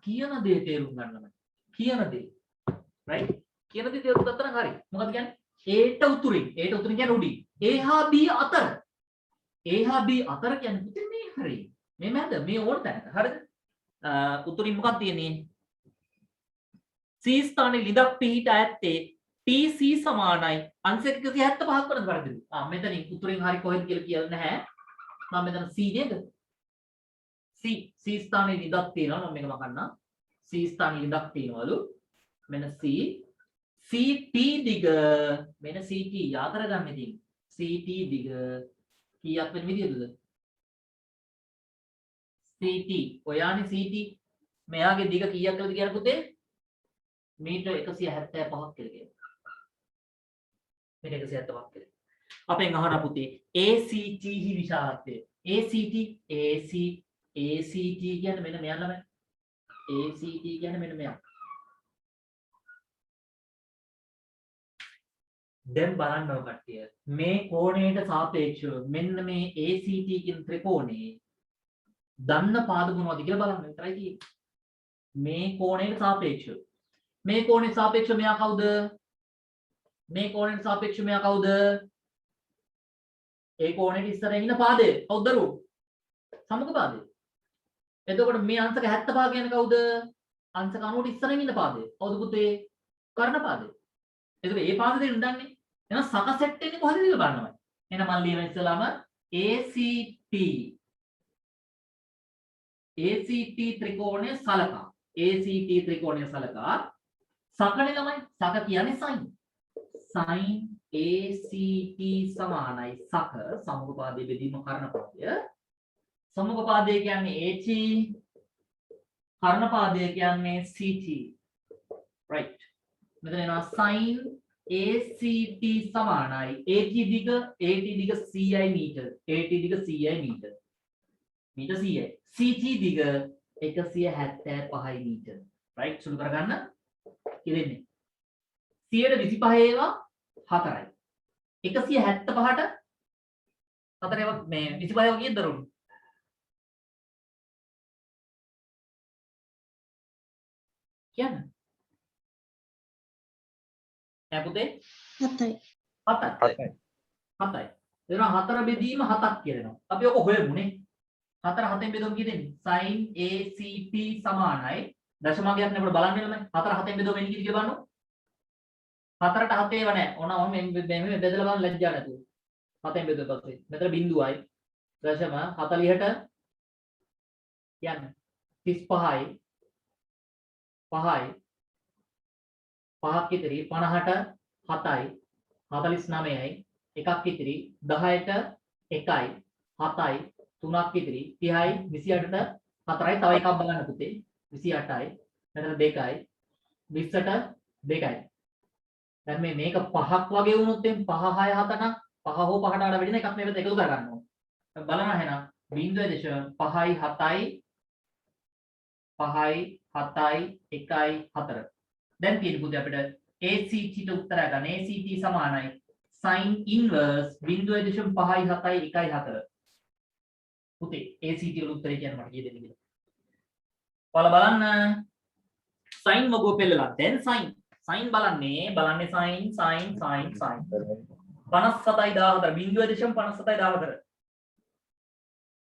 කියන දේ තේරුම් ගන්න ළමයි. කියන දේ. right? කියන දේ තේරුම් ගත්තා නම් හරි. මොකද කියන්නේ? A ට උතුරින් කියන්නේ උඩින්. A හා B අතර. A හා B අතර කියන්නේ පුතේ මේ හරි. මේ මැද මේ ඕන තැනක. හරිද? උතුරින් මොකක්ද තියෙන්නේ? C ස්ථානයේ ලිඳක් පිහිට ඇත්තේ TC සමානයි අංශක 175ක් වරද වරදිලු. මෙතනින් උතුරින් හරි කොහෙද කියලා කියලා නැහැ. මම මෙතන C නේද? C ස්ථානයේ ලිඳක් තියෙනවා. මම මේක මකන්නම්. C ස්ථානයේ ලිඳක් තියෙනවලු. මෙන්න C CT දිග මෙන්න CT යා කරගන්න ඉතින්. CT දිග කීයක් වෙන විදියද? CT ඔයානේ CT මෙයාගේ දිග කීයක් කියලාද කියලා පුතේ? මීටර 175ක් කියලා කියනවා. මීටර 175ක් කියලා. අපෙන් අහන පුතේ ACT හි විශාලත්වය. ACT කියන්නේ මෙන්න මෙයා ළමයි. ACT කියන්නේ මෙන්න මෙයා. දැන් බලන්න ඕන කට්ටිය. මේ කෝණයට සාපේක්ෂව මෙන්න මේ ACT කියන ත්‍රිකෝණේ දන්න පාද මොනවද කියලා බලන්න විතරයි තියෙන්නේ. මේ කෝණයට සාපේක්ෂව. මේ කෝණයට සාපේක්ෂව මෙයා කවුද? මේ කෝණයට සාපේක්ෂව මෙයා කවුද? ඒ කෝණයට ඉස්සරහින් ඉන්න පාදය. කවුද දරුවෝ? සමග පාදය. එතකොට මේ අංශක 75 කියන්නේ කවුද? අංශක 90ට ඉස්සරහින් ඉන්න පාදය. කවුද පුතේ? කර්ණ පාදය. එතකොට මේ පාද දෙන්න දන්නේ. එහෙනම් සක සෙට් වෙන්නේ කොහෙද කියලා බලනවා. එහෙනම් මම ලියන ඉස්සලාම ACT ත්‍රිකෝණය සලකා. ACT ත්‍රිකෝණය සලකා. සකනේ ළමයි. සක කියන්නේ sin. sin ACT සමානයි සක සමගපාදයේ බෙදීම කර්ණපාදය. සමගපාදය කියන්නේ AT කර්ණපාදය කියන්නේ CT. right. මෙතන එනවා sin ACT සමානයි AT දිග CI මීටර. AT දිග CI මීටර. මීටර CI. CT දිග 175යි මීටර. right. සුළු කරගන්න. ඉතින්නේ 125 ඒවා 4යි. 175ට 4 ඒවා මේ 25 වගේ දරුණු. කියන්නේ ඈ පුතේ 7යි. 7යි. 4 බෙදීම 7ක් කියලා. අපි ඔක හොයමුනේ. 4 7ෙන් බෙදුවම කීයද? sin ACT සමානයි දශමාංගයක් නේ අපිට බලන්න වෙනවනේ. 4 7ෙන් බෙදුවම එන්නේ කීයද කියලා බලන්න. 4ට 7 ඒව නැහැ. ඕන මේ බෙදලා බලන්න ලැජ්ජා නැතුව. 7ෙන් බෙදුවා පස්සේ මෙතන බිඳුවයි දශම 40ට කියන්නේ 35යි 5යි 5ක් ඉතිරි 50ට 7යි 49යි එකක් ඉතිරි 10ට 1යි 7යි 3ක් ඉතිරි 30යි 28ට 4යි තව එකක් බලන්න පුතේ 28යි මෙතන 2යි 20ට 2යි දැන් මේක 5ක් වගේ වුණොත් එම් 5 6 7 නම් 5 හෝ 5ට වඩා වැඩි නම් එකක් මේකට එකතු කර ගන්නවා බලන්න එහෙනම් 0.5යි 7යි 5යි 7යි 1යි 4 දැන් තියෙන පුතේ අපිට ACT ට උත්තරය ගන්න ACT සමානයි sin inverse 0.5යි 7යි 1යි 4 පුතේ ACT වල උත්තරය කියන්නේ මට කියෙ දෙන්න කියලා ඔයාලා බලන්න sin වගුව පෙන්නලා දැන් sin බලන්නේ sin 57යි 14 0.57යි 14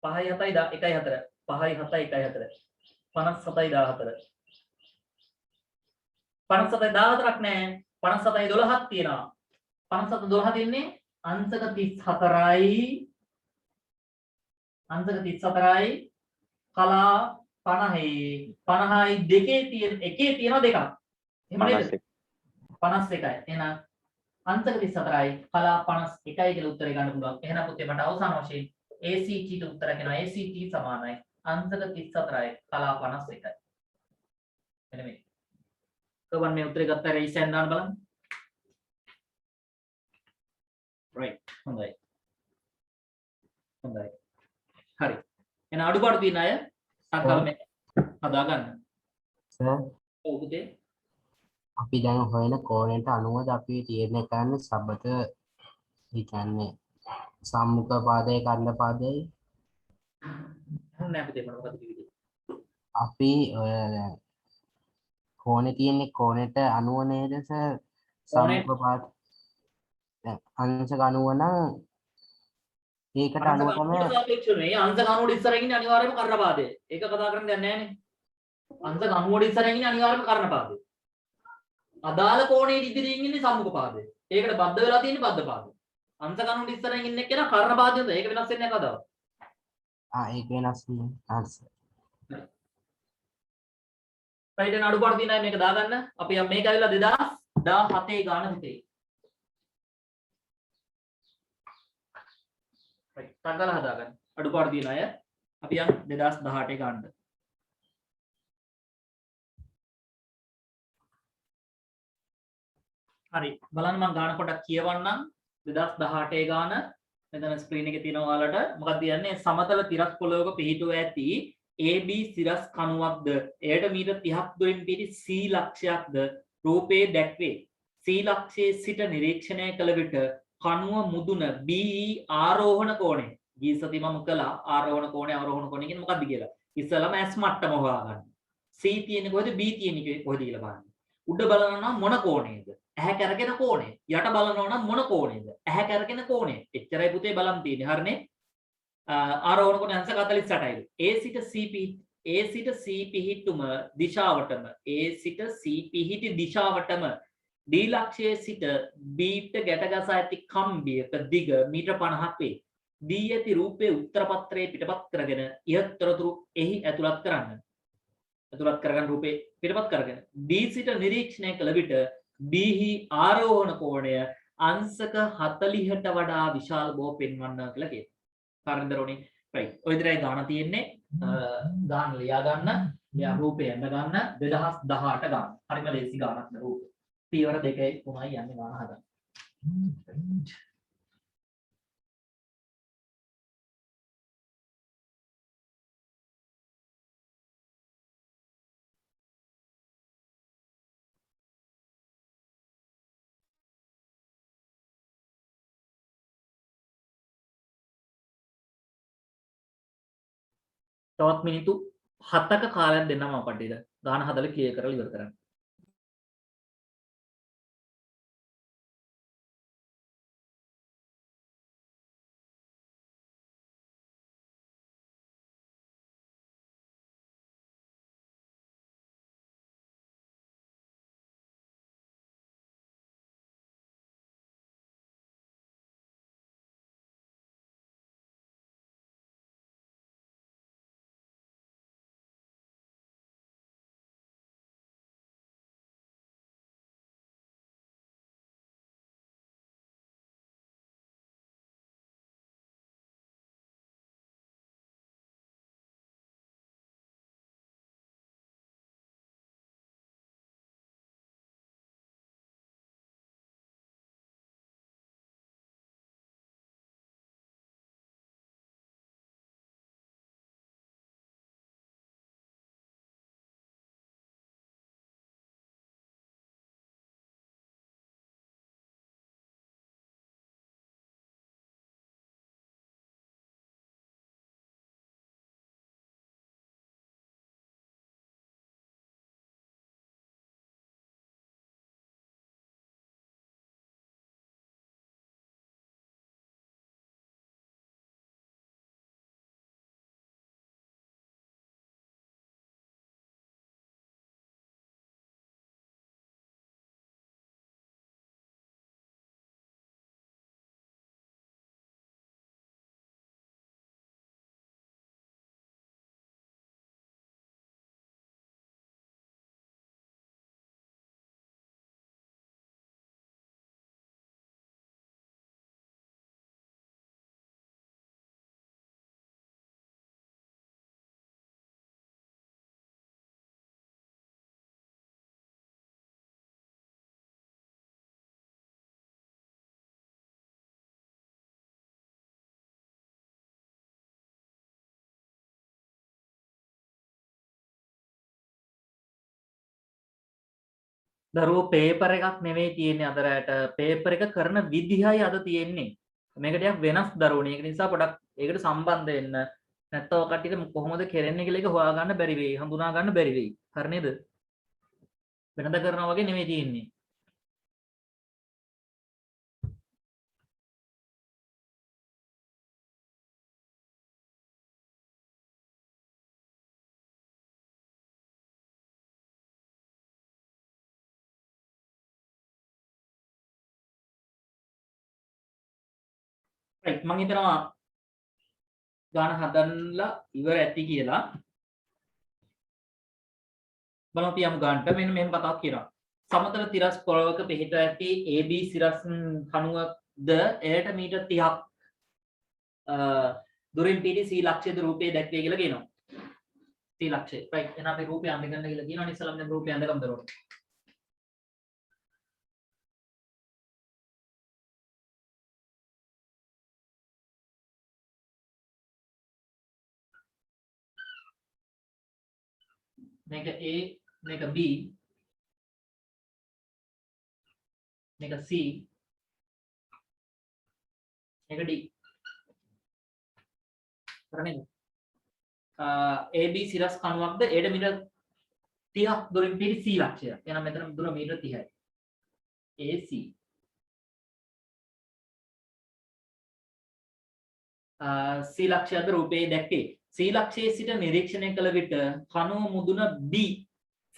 5යි 7යි 1යි 4 5යි 7යි 1යි 4 57යි 14 57යි 14ක් නෑ 57යි 12ක් තියෙනවා 57 12 තියෙන්නේ අංශක 34යි කලා 50යි දෙකේ තියෙන එකේ තියෙනවා දෙකක් එහෙම නේද 51යි එහෙනම් අංශක 34යි කලා 51යි කියලා උත්තරේ ගන්න පුළුවන්. එහෙනම් පුතේ මට අවසාන වශයෙන් ACT ට උත්තර කියනවා ACT සමානයි අංශක 34යි කලා 51යි. මෙන්න මේ. කොහොමද මේ උත්තරේ ගත්තා රයිසෙන් දාන්න බලන්න. right හොඳයි. හොඳයි. හරි. එහෙනම් අඩුපාඩු තියෙන අය සංකල්පය හදා ගන්න. සර් ඔව් පුතේ. අපි දැන් හොයන කෝණයට අනුවද අපි තීරණය කරන්නේ සබත ඒ කියන්නේ සම්මුඛ පාදයේ කර්ණ පාදයේ නෑ පුතේ මොනවද කිව්වේ? අපි ඔය කෝණේ තියෙන්නේ කෝණයට අනුව නේද සර් කෝණේ- සම්මුඛ පාද දැන් අංශක අනුව නම් ඒකට අනුව තමයි සාපේක්ෂව මේ අංශක 90 ඉස්සරහින් ඉන්නේ අනිවාර්යයෙන්ම කර්ණපාදය. ඒක කතා කරන්න දෙයක් නෑනේ. අංශක 90 ඉස්සරහින් ඉන්නේ අනිවාර්යයෙන්ම කර්ණපාදය. අදාළ කෝණයේ ඉදිරියෙන් ඉන්නේ සම්මුඛ පාදය. ඒකට බද්ධ වෙලා තියෙන්නේ බද්ධ පාදය. අංශක 90 ඉස්සරහින් ඉන්න එක්කෙනා කර්ණපාදයද ඒක වෙනස් වෙන්නේ නැහැ කවදාවත්. ඒක වෙනස් වෙනවා සර් right එන අඩුපාඩු තියෙන අය මේක දාගන්න. අපි මේක ඇවිල්ලා 2017 ගාන පුතේ. right තංගල හදාගන්න. අඩුපාඩු තියෙන අය අපි යන් 2018 ගානට. හරි බලන්න මම ගාන පොඩක් කියවන්නම් 2018 ගාන මෙතන ස්ක්‍රීන් එකේ තියෙනවා ඔයාලට මොකක්ද කියන්නේ සමතල තිරස් පොළොවක පිහිටුව ඇති AB සිරස් කණුවක්ද එයට මීටර් 30ක් දුරින් පිහිටි C ලක්ෂයක්ද රූපයේ දැක්වේ C ලක්ෂයේ සිට නිරීක්ෂණය කළ විට කණුව මුදුන BE ආරෝහණ කෝණය ගිය සති මම කළා ආරෝහණ කෝණය අවරෝහණ කෝණය කියන්නේ මොකක්ද කියලා ඉස්සලම S මට්ටම හොයාගන්න C තියෙන්නේ කොහෙද B තියෙන්නේ කොහෙද කියලා බලන්න උඩ බලනවා නම් මොන කෝණයද ඇහැ කැරගෙන කෝණය යට බලනවා නම් මොන කෝණයද ඇහැ කැරගෙන කෝණය එච්චරයි පුතේ බලන් තියෙන්නේ හරිනේ ආරෝහණ කෝණය අංශක 48යි A සිට C පිහිටුම දිශාවටම A සිට C පිහිටි දිශාවටම D ලක්ෂයේ සිට B ට ගැට ගසා ඇති කම්බියක දිග මීටර 50ක් වේ D ඇති රූපයේ උත්තර පත්‍රයේ පිටපත් කරගෙන ඉහත තොරතුරු එහි ඇතුළත් කරන්න ඇතුළත් කරගන්න රූපේ පිටපත් කරගෙන D සිට නිරීක්ෂණය කළ විට B හි ආරෝහණ කෝණය අංශක 40ට වඩා විශාල බව පෙන්වන්න කියලා කියනවා. හරිද රෝණි? right. ඔය විතරයි ගාන තියෙන්නේ. ගාන ලියා ගන්න. ලියා රූපේ යන්න ගන්න 2018 ගාන. හරිම ලේසි ගානක් නේ රූපේ. පියවර 2යි 3යි යන්නේ ගාන හදන්න. තවත් මිනිත්තු 7ක කාලයක් දෙන්නම අපිට ඉත ගාන හදලා ක්ලියර් කරලා ඉවර කරන්න. දරුවෝ පේපර් එකක් නෙවෙයි තියෙන්නේ අදරට පේපර් එක කරන විදිහයි අද තියෙන්නේ. මේක ටිකක් වෙනස් දරුවනේ. ඒක නිසා පොඩක් ඒකට සම්බන්ධ වෙන්න. නැත්නම් ඔය කට්ටියට කොහොමද කරන්නේ කියලා එක හොයාගන්න බැරි වෙයි. හඳුනා ගන්න බැරි වෙයි. හරි නේද? වෙනද කරනවා වගේ නෙවෙයි තියෙන්නේ. right මම හිතනවා ගාන හදන්නලා ඉවර ඇති කියලා. බලමු අපි යමු ගානට. මෙන්න මෙහෙම කතාවක් කියනවා. සමතල තිරස් පොළවක පිහිට ඇති AB සිරස් කණුවක්ද එයට මීටර් 30ක් දුරින් පිටි C ලක්ෂයේද රූපයේ දැක්වේ කියලා කියනවා. C ලක්ෂය. right එහෙනම් අපි රූපය අඳගන්න කියලා කියනවා. ඉස්සලම දැන් රූපය අඳගමු දරුවෝ. මේක A මේක B මේක C මේක D හරිද AB සිරස් කණුවක්ද ඒඩ මීටර් 30ක් දුරින් පිටි C ලක්ෂය. එහෙනම් මෙතන දුර මීටර් 30යි. AC C ලක්ෂයද රූපයේ දැක්කේ. C ලක්ෂයේ සිට නිරීක්ෂණය කළ විට කණුව මුදුන B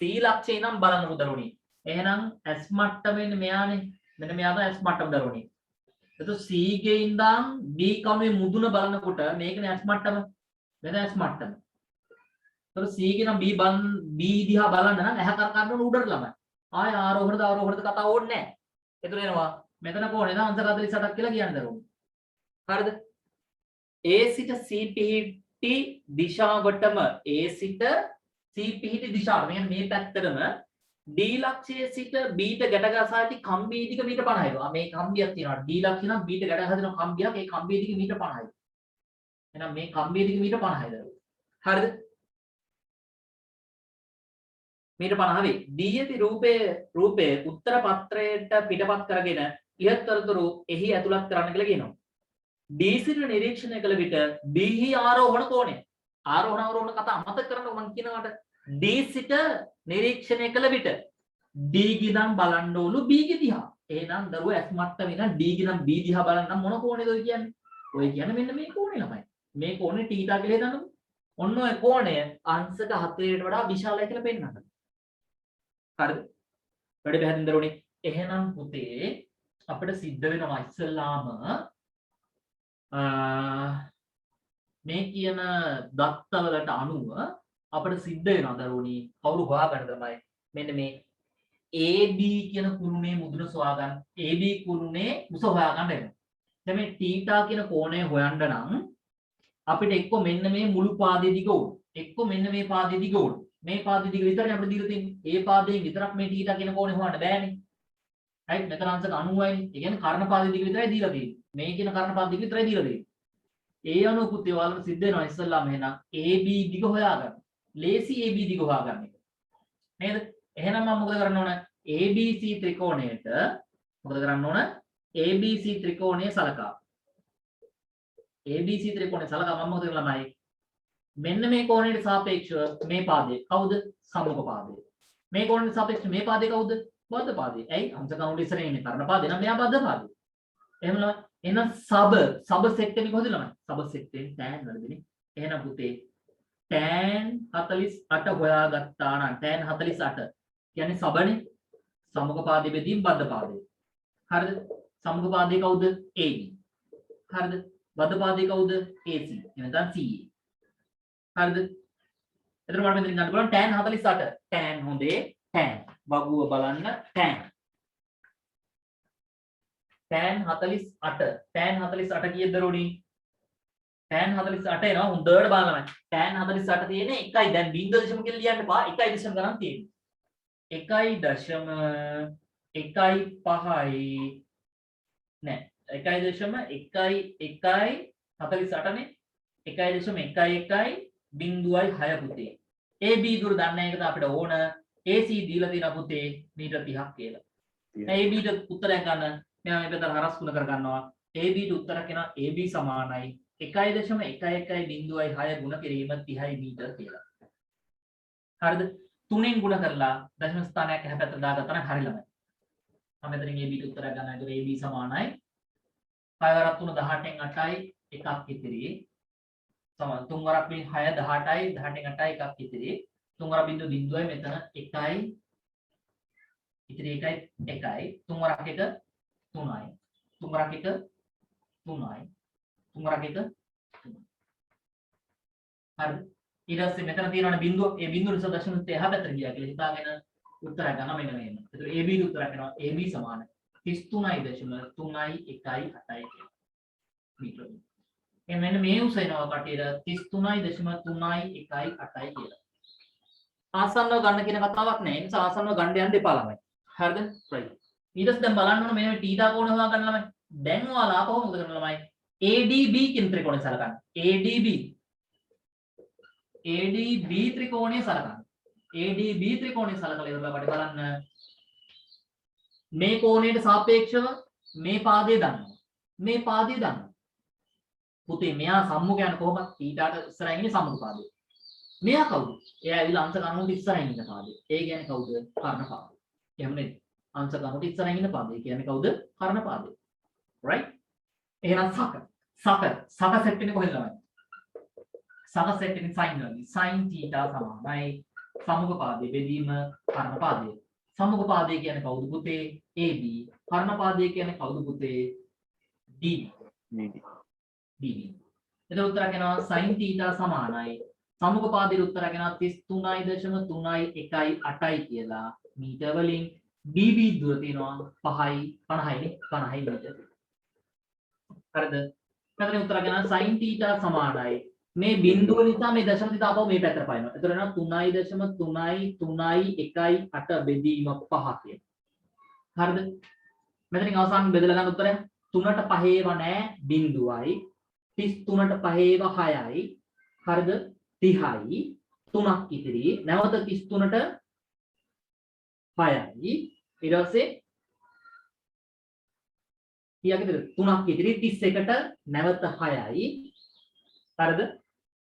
C ලක්ෂේ නම් බලන්න උදරුණි. එහෙනම් S මට්ටමෙන් මෙයානේ මෙන්න මෙයා තමයි S මට්ටම දරුණි. එතකොට C ගේ ඉඳන් B කණුවේ මුදුන බලනකොට මේකනේ S මට්ටම. මෙතන S මට්ටම. එතකොට C ගේ නම් B දිහා බලන්න නම් ඇහැ කරකන්න ඕන උඩට ළමයි. ආය ආරෝහණද කතාව ඕනේ නැහැ. එතකොට එනවා මෙතන කොහොනේ නම් අන්තර 48ක් කියලා කියන්නේ දරුවෝ. හරිද? A සිට C පිහිටි දිශාවටම A සිට C පිහිටි දිශාවට මෙන්න මේ පැත්තටම D ලක්ෂයේ සිට B ට ගැට ගසා ඇති කම්බිය දිග මීටර් 50යි. මේ කම්බියක් තියෙනවා. D ලක්ෂය නම් B ට ගැට ගසා දෙන කම්බියක් ඒ කම්බිය දිග මීටර් 50යි. එහෙනම් මේ කම්බිය දිග මීටර් 50යි දරුවෝ. හරිද? මීටර් 50 වෙයි. D යති රූපයේ උත්තර පත්‍රයට පිටපත් කරගෙන ඉහත් තොරතුරු එහි ඇතුළත් කරන්න කියලා කියනවා. D සිට නිරීක්ෂණය කළ විට B හි ආරෝහණ කෝණය. ආරෝහණ කතා අමතක කරන්න මම කියනවාට D සිට නිරීක්ෂණය කළ විට D ගිනම් බලන්න ඕලු B ගේ දිහා. එහෙනම් දරුවෝ S මට්ටම ඉඳන් D ගිනම් B දිහා බලන්න මොන කෝණේද ඔය කියන්නේ? ඔය කියන්නේ මෙන්න මේ කෝණේ ළමයි. මේ කෝණේ θ කියලා හිතන්නකො. ඔන්න ඔය කෝණය අංශක 4ට වඩා විශාලයි කියලා පෙන්නන්න. හරිද? වැඩි පැහැදිලිද දරුවනේ? එහෙනම් පුතේ අපිට සිද්ධ වෙනවා ඉස්සල්ලාම මේ කියන දත්තවලට අනුව අපිට සිද්ධ වෙනවා දරුවනි කවුරු හොයාගන්න තමයි මෙන්න මේ AB කියන කුරුණේ මුදුන සොයාගන්න AB කුරුණේ උස හොයාගන්න වෙනවා. දැන් මේ θ කියන කෝණය හොයන්න නම් අපිට එක්ක මෙන්න මේ මුළු පාදයේ දිග ඕන. එක්ක මෙන්න මේ පාදයේ දිග ඕන. මේ පාදයේ දිග විතරයි අපිට දීලා තියෙන්නේ. ඒ පාදයෙන් විතරක් මේ θ කියන කෝණය හොයන්න බෑනේ. right මෙතන අංශක 90යි. ඒ කියන්නේ කර්ණ පාදයේ දිග විතරයි දීලා තියෙන්නේ. මේ කියන කර්ණ පාදයේ දිග විතරයි දීලා තියෙන්නේ. ඒ අනුව පුතේ ඔයාලට සිද්ධ වෙනවා ඉස්සල්ලාම එහෙනම් AB දිග හොයාගන්න. ලේසි AB දිග හොයාගන්න එක. නේද? එහෙනම් මම මොකද කරන්න ඕන? ABC ත්‍රිකෝණයට මොකද කරන්න ඕන? ABC ත්‍රිකෝණය සලකා. ABC ත්‍රිකෝණය සලකා මම මොකද කරලා ළමයි? මෙන්න මේ කෝණයට සාපේක්ෂව මේ පාදේ කවුද? සම්මුඛ පාදේ. මේ කෝණයට සාපේක්ෂව මේ පාදේ කවුද? බද්ධ පාදේ. ඇයි? අංශක කවුන්ට් ඉස්සරහින් ඉන්නේ කර්ණ පාදේ නම් මෙයා බද්ධ පාදේ. එහෙම ළමයි. එහෙනම් සබ සෙට් එක කොහොමද ළමයි? සබ සෙට් එකෙන් tan වලදීනේ. එහෙනම් පුතේ tan 48 හොයාගත්තා නම් tan 48 කියන්නේ සබනේ. සම්මුඛ පාදයේ බෙදීම බද්ධ පාදේ. හරිද? සම්මුඛ පාදේ කවුද? AB. හරිද? බද්ධ පාදේ කවුද? AC. එහෙනම් CA. හරිද? එතන මට මෙතන ගන්න පුළුවන් tan 48. tan හොඳේ tan. වගුව බලන්න tan. tan 48 tan 48 කීයද දරුවනි? tan 48 එනවා හොඳට බලන්න. tan 48 තියෙන්නේ 1යි. දැන් 0.0 කියලා ලියන්න එපා. 1.0 ගණන් තියෙන්නේ. 1.1.5යි නෑ 1.1.48 නේ 1.11.06 පුතේ AB දුර දන්න එකට අපිට ඕන AC දීලා තියෙනවා පුතේ මීටර් 30ක් කියලා. AB ට උත්තරයක් ගන්න මෙයා මේ පැත්තට හරස් ගුණ කර ගන්නවා. AB ට උත්තරයක් එනවා AB සමානයි 1.110.6 ගුණ කිරීම 30යි මීටර කියලා. හරිද? 3ෙන් ගුණ කරලා දශම ස්ථානයක් එහා පැත්තට දාගත්තා නම් හරි ළමයි. මම මෙතනින් AB ට උත්තරයක් ගන්නවා. ඒතර AB සමානයි 5 වරක් 3 18න් 8යි එකක් ඉතිරි. සමාන 3 වරක් 6 18යි 18න් 8යි එකක් ඉතිරි. 3 වරක් බිංදුව බිංදුවයි මෙතන 1යි ඉතිරි 1යි 1යි 3 වරක් 1 3යි 3 වරක් 1 3යි 3 වරක් 1 3යි. හරි. ඊට පස්සේ මෙතන තියෙනවනේ බිංදුව. ඒ බිංදුව නිසා දශම ස්ථානය එහා පැත්තට ගියා කියලා හිතාගෙන උත්තරයක් ගන්න මෙන්න මේන්න. ඒතර AB ට උත්තරයක් එනවා AB සමාන 33.318යි කියලා. මීටර. මෙන්න මේ උස එනවා කටියට 33.318යි කියලා. ආසන්නව ගන්න කියන කතාවක් නෑ. ඒ නිසා ආසන්නව ගන්න යන්න එපා ළමයි. හරිද? right. ඊට පස්සේ දැන් බලන්න ඕන මේ θ කෝණ හොයා ගන්න ළමයි. දැන් ඔයාලා ආපහු මොකද කරන්න ළමයි? ADB කියන ත්‍රිකෝණය සලකන්න. ADB ත්‍රිකෝණය සලකන්න. ADB ත්‍රිකෝණය සලකලා ඉවරලා අපිට බලන්න මේ කෝණයට සාපේක්ෂව මේ පාදය දන්නවා. මේ පාදය දන්නවා. පුතේ මෙයා සම්මුඛ යන කොහොමද? θට ඉස්සරහින් ඉන්නේ සම්මුඛ පාදය. මෙයා කවුද? එයා ඇවිල්ලා අංශ කණුවට ඉස්සරහින් ඉන්න පාදය. ඒ කියන්නේ කවුද? කර්ණ පාදය. එහෙම නේද? අංශ කණුවට ඉස්සරහින් ඉන්න පාදය කියන්නේ කවුද? කර්ණ පාදය. right? එහෙනම් සක සෙට් වෙන්නේ කොහෙද ළමයි? සක සෙට් වෙන්නේ sin වලින්. sin θ සමානයි සම්මුඛ පාදයේ බෙදීම කර්ණ පාදය. සම්මුඛ පාදය කියන්නේ කවුද පුතේ? AB. කර්ණ පාදය කියන්නේ කවුද පුතේ? DB. DB. එතකොට උත්තරයක් එනවා sin θ සමානයි සම්මුඛ පාදයේ උත්තරයක් එනවා 33.318යි කියලා මීටර වලින් DB දුර තියෙනවා 5යි 50යි 50යි මීටර. හරිද? එතන උත්තරයක් එනවා sin θ සමානයි මේ බිඳුව නිසා මේ දශම තිත ආපහු මේ පැත්තට පයින්නවා. එතකොට එනවා 3.331 බෙදීම 5 කියන. හරිද? මෙතනින් අවසාන බෙදලා ගන්න උත්තරය 3ට 5ව නෑ බිඳුවයි 33ට 5ව 6යි. හරිද? 30යි 3ක් ඉතිරි. නැවත 33ට 6යි. ඊට පස්සේ කීයක්ද 3ක් ඉතිරි 31ට නැවත 6යි. හරිද?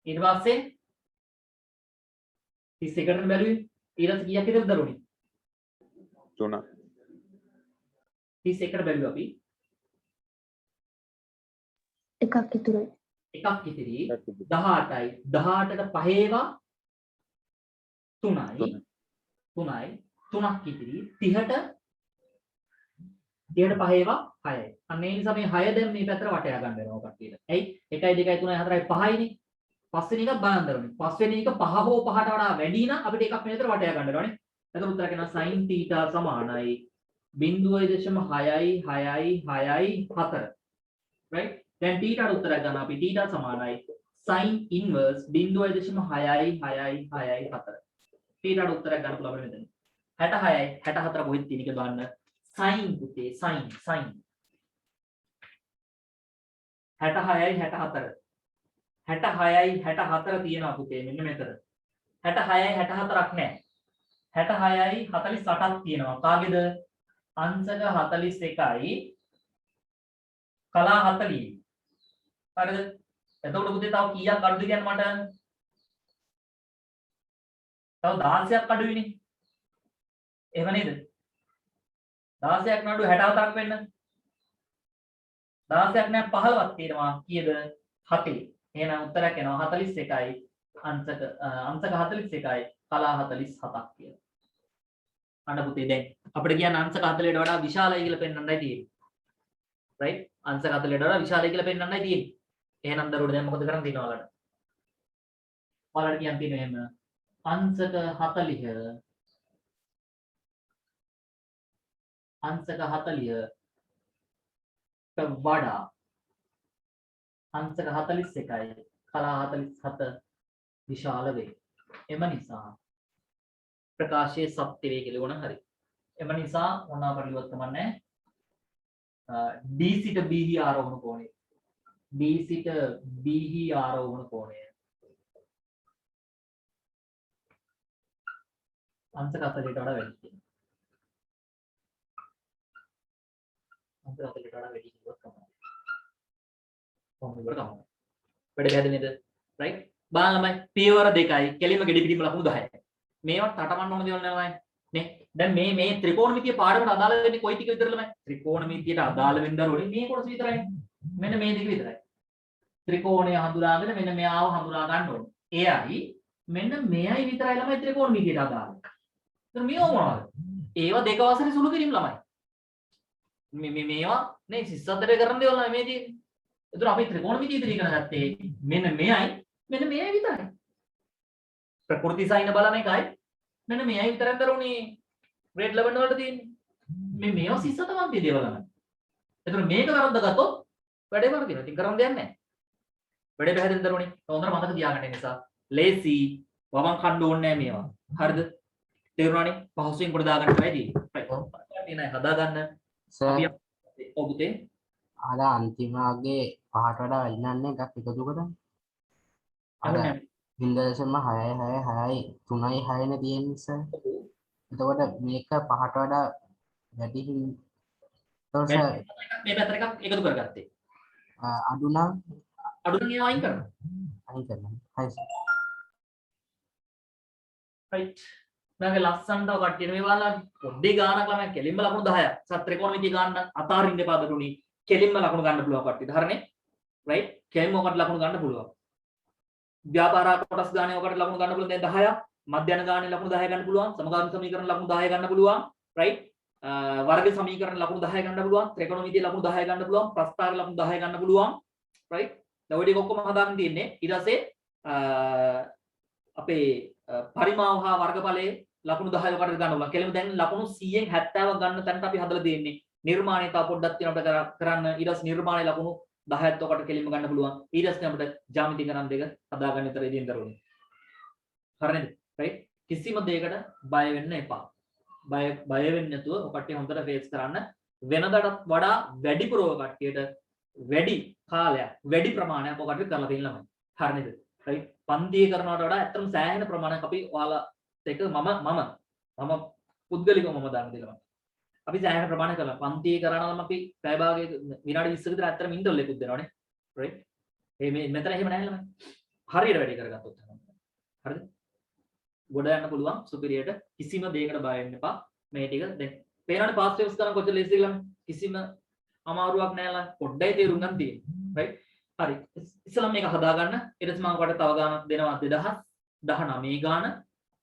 ඊට පස්සේ 31ට බැලුවේ ඊට පස්සේ කීයක් ඉතිරිද දරුවනේ? 3. 31ට බැලුවා අපි එකක් ඉතුරුයි. එකක් ඉතිරි 18යි 18ට 5ව 3යි 3ක් ඉතිරි 30ට 5ව 6යි. අන්න ඒ නිසා මේ 6 දැන් මේ පැත්තට වටයා ගන්න වෙනවා කට්ටියට. ඇයි? 1 2 3 4 5යිනේ. පස්වෙනි එකක් බලන්න දරුවනේ. පස්වෙනි එක 5 හෝ 5ට වඩා වැඩි නම් අපිට එකක් මේ පැත්තට වටයා ගන්න වෙනවානේ. එතකොට උත්තර කියනවා sin θ සමානයි 0.6යි 6යි 6යි 4. right? දැන් θ ට උත්තරයක් ගන්න අපි θ සමානයි sin inverse 0.6යි 6යි 6යි 4. θ ට උත්තරයක් ගන්න පුළුවන් අපිට මෙතන. 66යි 64 කොහෙද තියෙන එක බලන්න. sin පුතේ sin 66යි 64 66යි 64 තියෙනවා පුතේ මෙන්න මෙතන 66යි 64ක් නැහැ 66යි 48ක් තියෙනවා කාගේද අංශක 41යි කලා 40යි හරිද එතකොට පුතේ තව කීයක් අඩුද කියන්නේ මට තව 16ක් අඩුයිනේ එහෙම නේද 16ක් නඩු 64ක් වෙන්න 16ක් නෑ 15ක් තියෙනවා කීයද 7 එහෙනම් උත්තරයක් එනවා 41යි අංශක 41යි කලා 47ක් කියලා. අන්න පුතේ දැන් අපිට කියන්න අංශක 40ට වඩා විශාලයි කියලා පෙන්වන්නයි තියෙන්නේ. right? අංශක 40ට වඩා විශාලයි කියලා පෙන්වන්නයි තියෙන්නේ. එහෙනම් දරුවෝ දැන් මොකද කරන්න තියෙනව ඔයාලට? ඔයාලට කියන්න තියෙන්නේ එහෙම අංශක 40 අංශක 40 වඩා අංශක 41යි කලා 47 විශාල වේ. එම නිසා ප්‍රකාශයේ සත්‍ය වේ කියලා වුණා හරි. එම නිසා මොනවා පරිලවත් කමන්නේ D සිට B හි ආරෝහණ කෝණය. D සිට B හි ආරෝහණ කෝණය. අංශ 40ට වඩා වැඩි කියනවා. අංශ 40ට වඩා වැඩි කිව්වොත් තමයි. කොහොමද ඉවර කරන්නේ? වැඩ හැදෙන්නේ නේද? රයිට්? බලන්න ළමයි පියවර දෙකයි කෙලින්ම ගෙඩි පිටින්ම ලකුණු 10යි. මේවත් තටමන්න ඕන දේවල් නෙවෙයි නේ. දැන් මේ ත්‍රිකෝණමිතිය පාඩමට අදාළ වෙන්නේ කොයි ටික විතරද ළමයි? ත්‍රිකෝණමිතියට අදාළ වෙන්න ඕනේ මේ කොටස විතරයි. මෙන්න මේ ටික විතරයි. ත්‍රිකෝණය හඳුනාගෙන මෙන්න මෙයාව හඳුනා ගන්න ඕනේ. එයයි මෙන්න මෙයයි විතරයි ළමයි ත්‍රිකෝණමිතියට අදාළ. එතන මේව මොනවද? ඒවා දෙක වශයෙන් සුළු කිරීම ළමයි. මේවා නේ සිස්සතරේ කරන දේවල් නෙමෙයි මේ තියෙන්නේ. එතන අපි ත්‍රිකෝණමිතිය ඉදිරි කරන ගත්තේ මෙන්න මෙයයි මෙන්න මෙයයි විතරයි. ප්‍රකෘති සයින බලන එකයි මෙන්න මෙයයි විතරක් කරුණේ grade 11 වලට තියෙන්නේ. මේවා සිස්සතවන්ති දේවල් ළමයි. එතන මේක කරද්දගත්තොත් වැඩේ වරදිනවා. ඉතින් කරන්න දෙයක් නැහැ. වැඩේ පැහැදිලිද දරුවනේ? හොඳට මතක තියාගන්න නිසා ලේසි වමන් කන්න ඕනේ නැහැ මේවා. හරිද? තේරුණානේ? පහසුවෙන් කොට දාගන්න බැදී. right. හදා ගන්න. සර් ඔබතේ අර අන්තිමගේ 5ට වඩා වැඩි නන්නේ එකක් එකතු කරා. අර 0.666 3යි 6නේ තියෙන්නේ සර්. එතකොට මේක 5ට වඩා වැඩි හින්දා මේ පැත්තට එකක් එකතු කරගත්තේ. අඩු නම් අඩු නම් ඒවා අයින් කරනවා. අයින් කරනවා. හරි සර්. right. මගේ ලස්සනට කට්ටිය මේ බලන්න පොඩ්ඩේ ගානක් ළමයි කෙලින්ම ලකුණු 10ක්. සත්‍රිකෝණමිතිය ගන්න අතාරින්න එපා දරුණි. කෙලින්ම ලකුණු ගන්න පුළුවන් කට්ටියට. හරිනේ? right. කෙලින්ම ඔකට ලකුණු ගන්න පුළුවන්. ව්‍යාපාර කොටස් ගානේ ඔකට ලකුණු ගන්න පුළුවන් දැන් 10ක්. මධ්‍යන ගානේ ලකුණු 10 ගන්න පුළුවන්. සමගාමී සමීකරණ ලකුණු 10 ගන්න පුළුවන්. right. වර්ග සමීකරණ ලකුණු 10 ගන්න පුළුවන්. ත්‍රිකෝණමිතිය ලකුණු 10 ගන්න පුළුවන්. ප්‍රස්ථාර ලකුණු 10 ගන්න පුළුවන්. right. දැන් ඔය ටික ඔක්කොම හදාගන්න තියෙන්නේ. ඊට පස්සේ අපේ පරිමාව හා වර්ගඵලයේ ලකුණු 10 ඔකට ගන්න පුළුවන්. කෙලින්ම දැන් ලකුණු 100න් 70ක් ගන්න තැනට අපි හදලා තියෙන්නේ. නිර්මාණය තව පොඩ්ඩක් තියෙනවා අපිට කරන්න. ඊට පස්සේ නිර්මාණය ලකුණු 10ත් ඔකට කෙලින්ම ගන්න පුළුවන්. ඊට පස්සේ අපිට ජ්‍යාමිති ගණන් දෙක හදාගන්න විතර ඉදින් දරුවනේ. හරිනේද? right. කිසිම දෙයකට බය වෙන්න එපා. බය වෙන්නේ නැතුව ඔකට හොඳට ෆේස් කරන්න. වෙනදටත් වඩා වැඩිපුරව කට්ටියට වැඩි කාලයක් වැඩි ප්‍රමාණයක් ඔකට කරලා තියෙන ළමයි. හරිනේද? right. පන්තියේ කරනවට වඩා ඇත්තටම සෑහෙන ප්‍රමාණයක් අපි ඔයාලා එක මම පුද්ගලිකව මම දාන්න දෙනවා. අපි සෑහෙන ප්‍රමාණයක් කරලා පන්තියේ කරනවා නම් අපි පැය භාගයක විනාඩි 20ක විතර ඇත්තටම ඉන්ටර්වල් එකක් දෙනවනේ. right. මේ මෙතන එහෙම නැහැ ළමයි. හරියට වැඩි කරගත්තොත් හරිද? ගොඩ යන්න පුළුවන් සුපිරියට කිසිම දෙයකට බය වෙන්න එපා. මේ ටික දැන් පේනවනේ පාස් ෆේස් කරන කොච්චර ලේසිද කියලා. කිසිම අමාරුවක් නැහැ ලා. පොඩ්ඩයි තේරුම් ගන්න තියෙන්නේ. right. හරි. ඉස්සෙල්ලා මේක හදාගන්න. ඊට පස්සේ මම ඔයාලට තව ගානක් දෙනවා 2019 ගාන.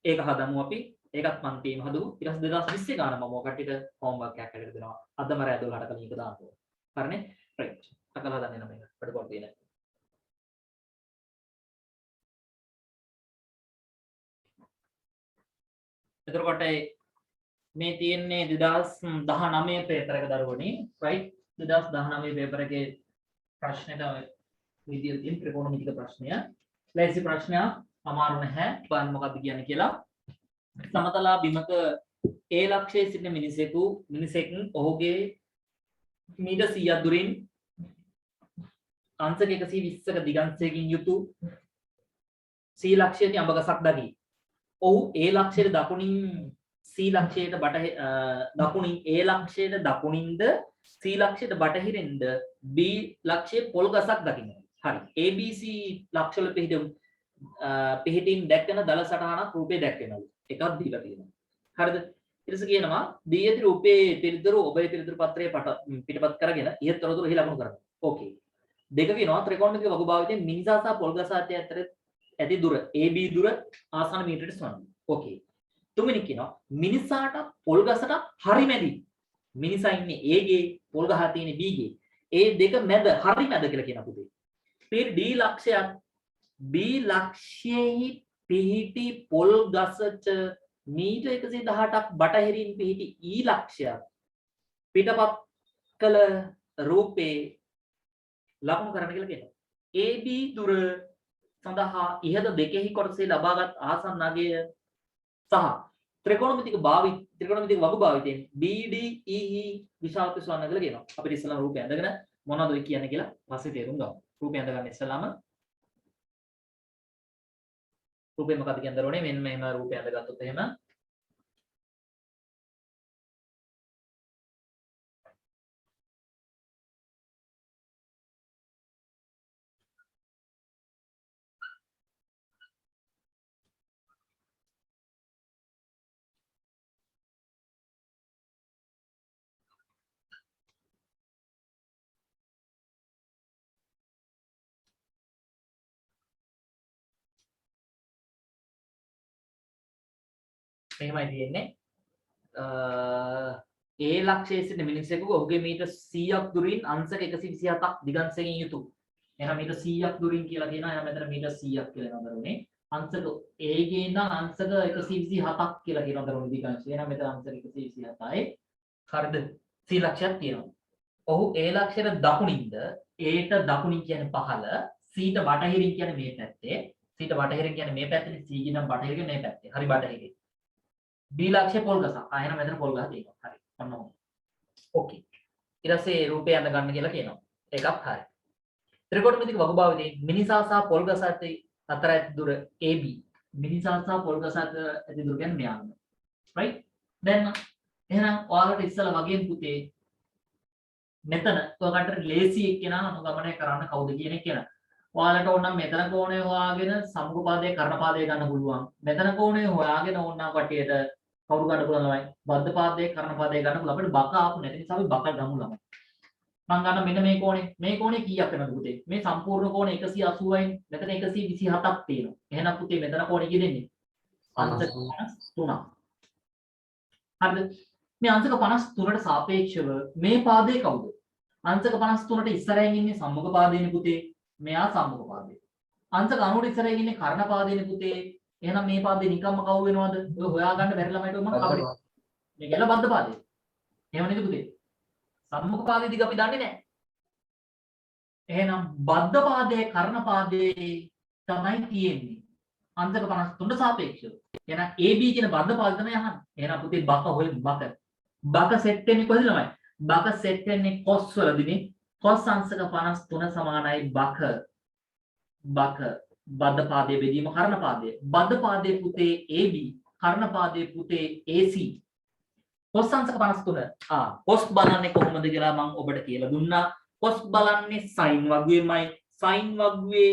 ඒක හදමු අපි. ඒකත් මම ටීම් හදුවු. ඊට පස්සේ 2020 ගාන මම ඔයකටට හෝම්වර්ක් එකක් කරලා දෙනවා. අදම රෑ 12ට කලින් එක දාන්න ඕනේ. හරිනේ? right. අකලා හදන්න එන මේක. අපිට කොට දෙන්න. එතකොට මේ තියෙන්නේ 2019 පේපර් එක දරුවනේ. right. 2019 පේපර් එකේ ප්‍රශ්නෙට විදියට තියෙන ත්‍රිකෝණමිතික ප්‍රශ්නය. ලේසි ප්‍රශ්නයක්. අමාරු නැහැ. බලන්න මොකක්ද කියන්නේ කියලා. සමතලා බිමක A ලක්ෂයේ සිටින මිනිසෙක් ඔහුගේ මීටර් 100ක් දුරින් අංශක 120ක දිගන්තයකින් යුතු C ලක්ෂයේ අඹ ගසක් දකි. ඔහු A ලක්ෂයේ දකුණින් C ලක්ෂයට දකුණින් A ලක්ෂයට දකුණින්ද C ලක්ෂයට බටහිරින්ද B ලක්ෂයේ පොල් ගසක් දකිනවා. හරි. ABC ලක්ෂවල පිහිටින් දැක්වෙන දල සටහනක් රූපේ දැක්වෙනවා. එකක් දීලා තියෙනවා. හරිද? ඊට පස්සේ කියනවා දී ඇති රූපේ පිළිතුරු ඔබේ පිළිතුරු පත්‍රයේ පිටපත් කරගෙන ඉහත තොරතුරු එහි ලකුණු කරනවා. ඕකේ. දෙක කියනවා ත්‍රිකෝණමිතික වගුභාවිතයෙන් මිනිසා සහ පොල් ගස අතර ඇති දුර AB දුර ආසන්න මීටරයට සමානයි. ඕකේ. තුන්වෙනි කියනවා මිනිසාට පොල් ගසට හරි මැදි. මිනිසා ඉන්නේ A ගේ පොල් ගහ තියෙන්නේ B ගේ. ඒ දෙක මැද හරි මැද කියලා කියන පුතේ. පිට D ලක්ෂයක් B ලක්ෂයෙහි පිහිටි පොල් ගසට මීටර් 118ක් බටහිරින් පිහිටි E ලක්ෂයක් පිටපත් කළ රූපේ ලකුණු කරන්න කියලා කියනවා. AB දුර සඳහා ඉහත දෙකෙහි කොටසේ ලබාගත් ආසන්න අගය සහ ත්‍රිකෝණමිතික වගු භාවිතයෙන් BDE විශාලත්වය සොයන්න කියලා කියනවා. අපිට ඉස්සෙල්ලාම රූපය ඇඳගෙන මොනවද ඔය කියන්නේ කියලා පස්සේ තේරුම් ගමු. රූපය ඇඳගන්න ඉස්සෙල්ලාම රූපේ මොකක්ද කියන දරුවනේ මෙන්න මෙහෙම රූපය ඇඳගත්තොත් එහෙම මෙහෙමයි තියෙන්නේ. ඒ ලක්ෂයේ සිට මිනිසෙකුගේ ඔහුගේ මීටර් 100ක් දුරින් අංශක 127ක් දිගංශයෙන් යුතු. එහෙනම් මීටර් 100ක් දුරින් කියලා කියනවා. එහෙනම් මෙතන මීටර් 100ක් කියලා නම දරුනේ. අංශක A ගේ ඉඳන් අංශක 127ක් කියලා කියනවා දරුනේ දිගංශය. එහෙනම් මෙතන අංශක 127යි. හරිද? C ලක්ෂයක් තියෙනවා. ඔහු A ලක්ෂයට දකුණින්ද Aට දකුණින් කියන්නේ පහළ, Cට බටහිරින් කියන්නේ මේ පැත්තේ, Cට බටහිරින් කියන්නේ මේ පැත්තේ, C ගෙනම් බටහිර කියන්නේ මේ පැත්තේ. හරි බටහිරින්. B ලක්ෂයේ පොල් ගසක්. එහෙනම් මෙතන පොල් ගහ තියෙනවා. හරි. ඔන්න ඔහොම. ඕකේ. ඊට පස්සේ රූපය යන ගන්න කියලා කියනවා. ඒකත් හරි. ත්‍රිකෝණමිතික වගුභාවයේ මිනිසා සහ පොල් ගස අතර ඇති දුර AB. මිනිසා සහ පොල් ගස අතර ඇති දුර කියන්නේ මෙයාම. right? දැන් එහෙනම් ඔයාලට ඉස්සලා වගේම පුතේ මෙතන ඔයකට ලේසි එක්කෙනා අනුගමනය කරන්න කවුද කියන එක කියලා. ඔයාලට ඕන නම් මෙතන කෝණය හොයාගෙන සමුගපාදයේ කර්ණපාදයේ ගන්න පුළුවන්. මෙතන කෝණය හොයාගෙන ඕන නම් කටියට කවුරු ගන්න පුළුවන් ළමයි? බද්ධ පාදයේ කර්ණපාදයේ ගන්න පුළුවන්. අපිට බක ආපු නැති නිසා අපි බක ගමු ළමයි. මම ගන්න මෙන්න මේ කෝණය. මේ කෝණය කීයක් වෙනවද පුතේ? මේ සම්පූර්ණ කෝණය 180යි. මෙතන 127ක් තියෙනවා. එහෙනම් පුතේ මෙතන කෝණය කීයද? අංශක 53ක්. හරිද? මේ අංශක 53ට සාපේක්ෂව මේ පාදයේ කවුද? අංශක 53ට ඉස්සරහින් ඉන්නේ සම්මුඛ පාදයේනේ පුතේ. මෙයා සම්මුඛ පාදය. අංශක 90ට ඉස්සරහින් ඉන්නේ කර්ණ පාදයේනේ පුතේ. එහෙනම් මේ පාදේ නිකම්ම කවු වෙනවද? ඔය හොයාගන්න බැරි ළමයිට මම කවුද? මේ ගැල බද්ධ පාදේ. එහෙම නේද පුතේ? සම්මුඛ පාදයේ දිග අපි දන්නේ නැහැ. එහෙනම් බද්ධ පාදයේ කර්ණ පාදයේ තමයි තියෙන්නේ. අංශක 53ට සාපේක්ෂව. එහෙනම් AB කියන බද්ධ පාදය තමයි අහන්නේ. එහෙනම් පුතේ බක හොයමු බක. බක සෙට් වෙන්නේ කොහෙද ළමයි? බක සෙට් වෙන්නේ cos වලදීනේ. cos අංශක 53 සමානයි බක. බක බද්ධ පාදයේ බෙදීම කර්ණ පාදයේ. බද්ධ පාදයේ පුතේ AB, කර්ණ පාදයේ පුතේ AC. cos අංශක 53. cos බලන්නේ කොහොමද කියලා මම ඔබට කියලා දුන්නා. cos බලන්නේ sin වගුවේමයි. sin වගුවේ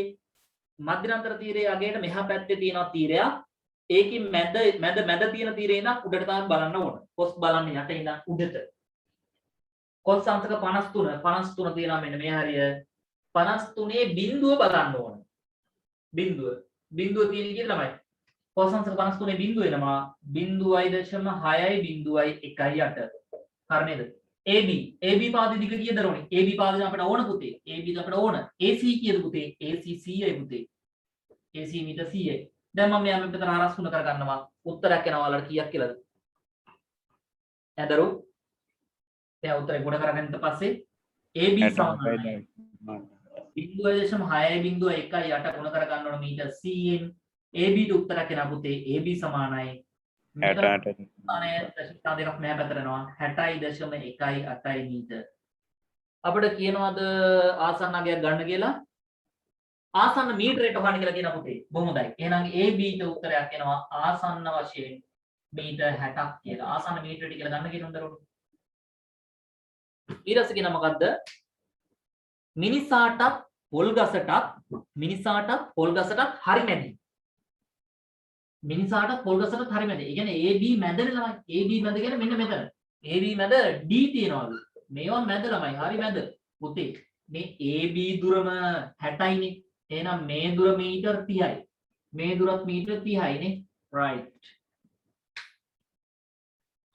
මධ්‍යන්තර තීරයේ අගේට මෙහා පැත්තේ තියෙන තීරයක්. ඒකෙන් මැද තියෙන තීරේ ඉඳන් උඩට තමයි බලන්න ඕන. cos බලන්නේ යට ඉඳන් උඩට. cos අංශක 53 තියෙනවා මෙන්න මේ හරිය. 53 බිඳුව බලන්න ඕන. බිඳුව තියෙන කීයද ළමයි? cos අංශක 53 බිඳුව එනවා 0.6යි 0.18. හරි නේද? AB පාදේ දිග කීයද රෝනේ? AB පාදේ අපිට ඕන පුතේ. AB ද අපිට ඕන. AC කීයද පුතේ? AC 100යි පුතේ. AC මීටර් 100යි. දැන් මම මෙයා මෙතන ආරස්තුන කරගන්නවා. උත්තරයක් එනවා ඔයාලට කීයක් කියලාද? ඇදරු. දැන් උත්තරේ ගොඩ කරගන්න පස්සේ AB සමානයි 0.6යි 0.18 ගුණ කරගන්න ඕන මීටර් 100න්. AB ට උත්තරයක් එනවා පුතේ. AB සමානයි 68 60 දෙකක් මෙහා පැත්තට යනවා 60.18 මීටර. අපිට කියනවාද ආසන්න අගයක් ගන්න කියලා? ආසන්න මීටරයට හොයන්න කියලා කියන පුතේ. බොහොම හොඳයි. එහෙනම් AB ට උත්තරයක් එනවා ආසන්න වශයෙන් මීටර් 60ක් කියලා. ආසන්න මීටරයට කියලා ගන්න කියන උන්දරොත්. ඊට කියන මොකද්ද? මිනිසාටත් පොල් ගසටත් හරි මැදි. මිනිසාටත් පොල් ගසටත් හරි මැදි. ඒ කියන්නේ AB මැදනේ ළමයි. AB මැද කියන්නේ මෙන්න මෙතන. AB මැද D තියනවලු. මේවා මැද ළමයි. හරි මැද. පුතේ මේ AB දුරම 60යිනේ. එහෙනම් මේ දුර මීටර් 30යි. මේ දුරත් මීටර් 30යිනේ. right.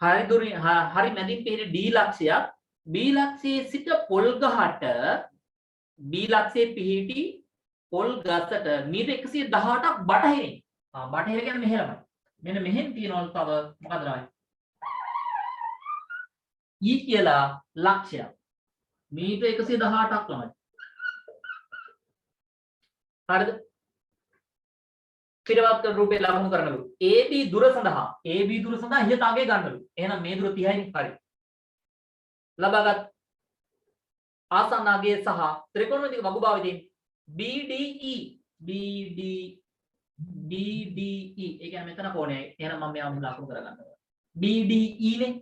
හරි දුරින් හරි මැදින් පේන D ලක්ෂයක්. B ලක්ෂයේ සිට පොල් ගහට B ලක්ෂයේ පිහිටි පොල් ගසට මීටර් 118ක් බටහිරින්. බටහිර කියන්නේ මෙහෙමයි. මෙන්න මෙහෙන් තියනවලු තව මොකද ළමයි? E කියලා ලක්ෂයක්. මීටර් 118ක් ළමයි. හරිද? පිටවත් රූපේ ලකුණු කරනලු. AB දුර සඳහා ඉහත අගය ගන්නලු. එහෙනම් මේ දුර 30යි. හරි. ලබාගත් ආසන්න අගය සහ ත්‍රිකෝණමිතික වගුභාවයෙන් BDE ඒ කියන්නේ මෙතන කෝණයයි. එහෙනම් මම මෙයාම ලකුණු කරගන්නවා. BDE නේ.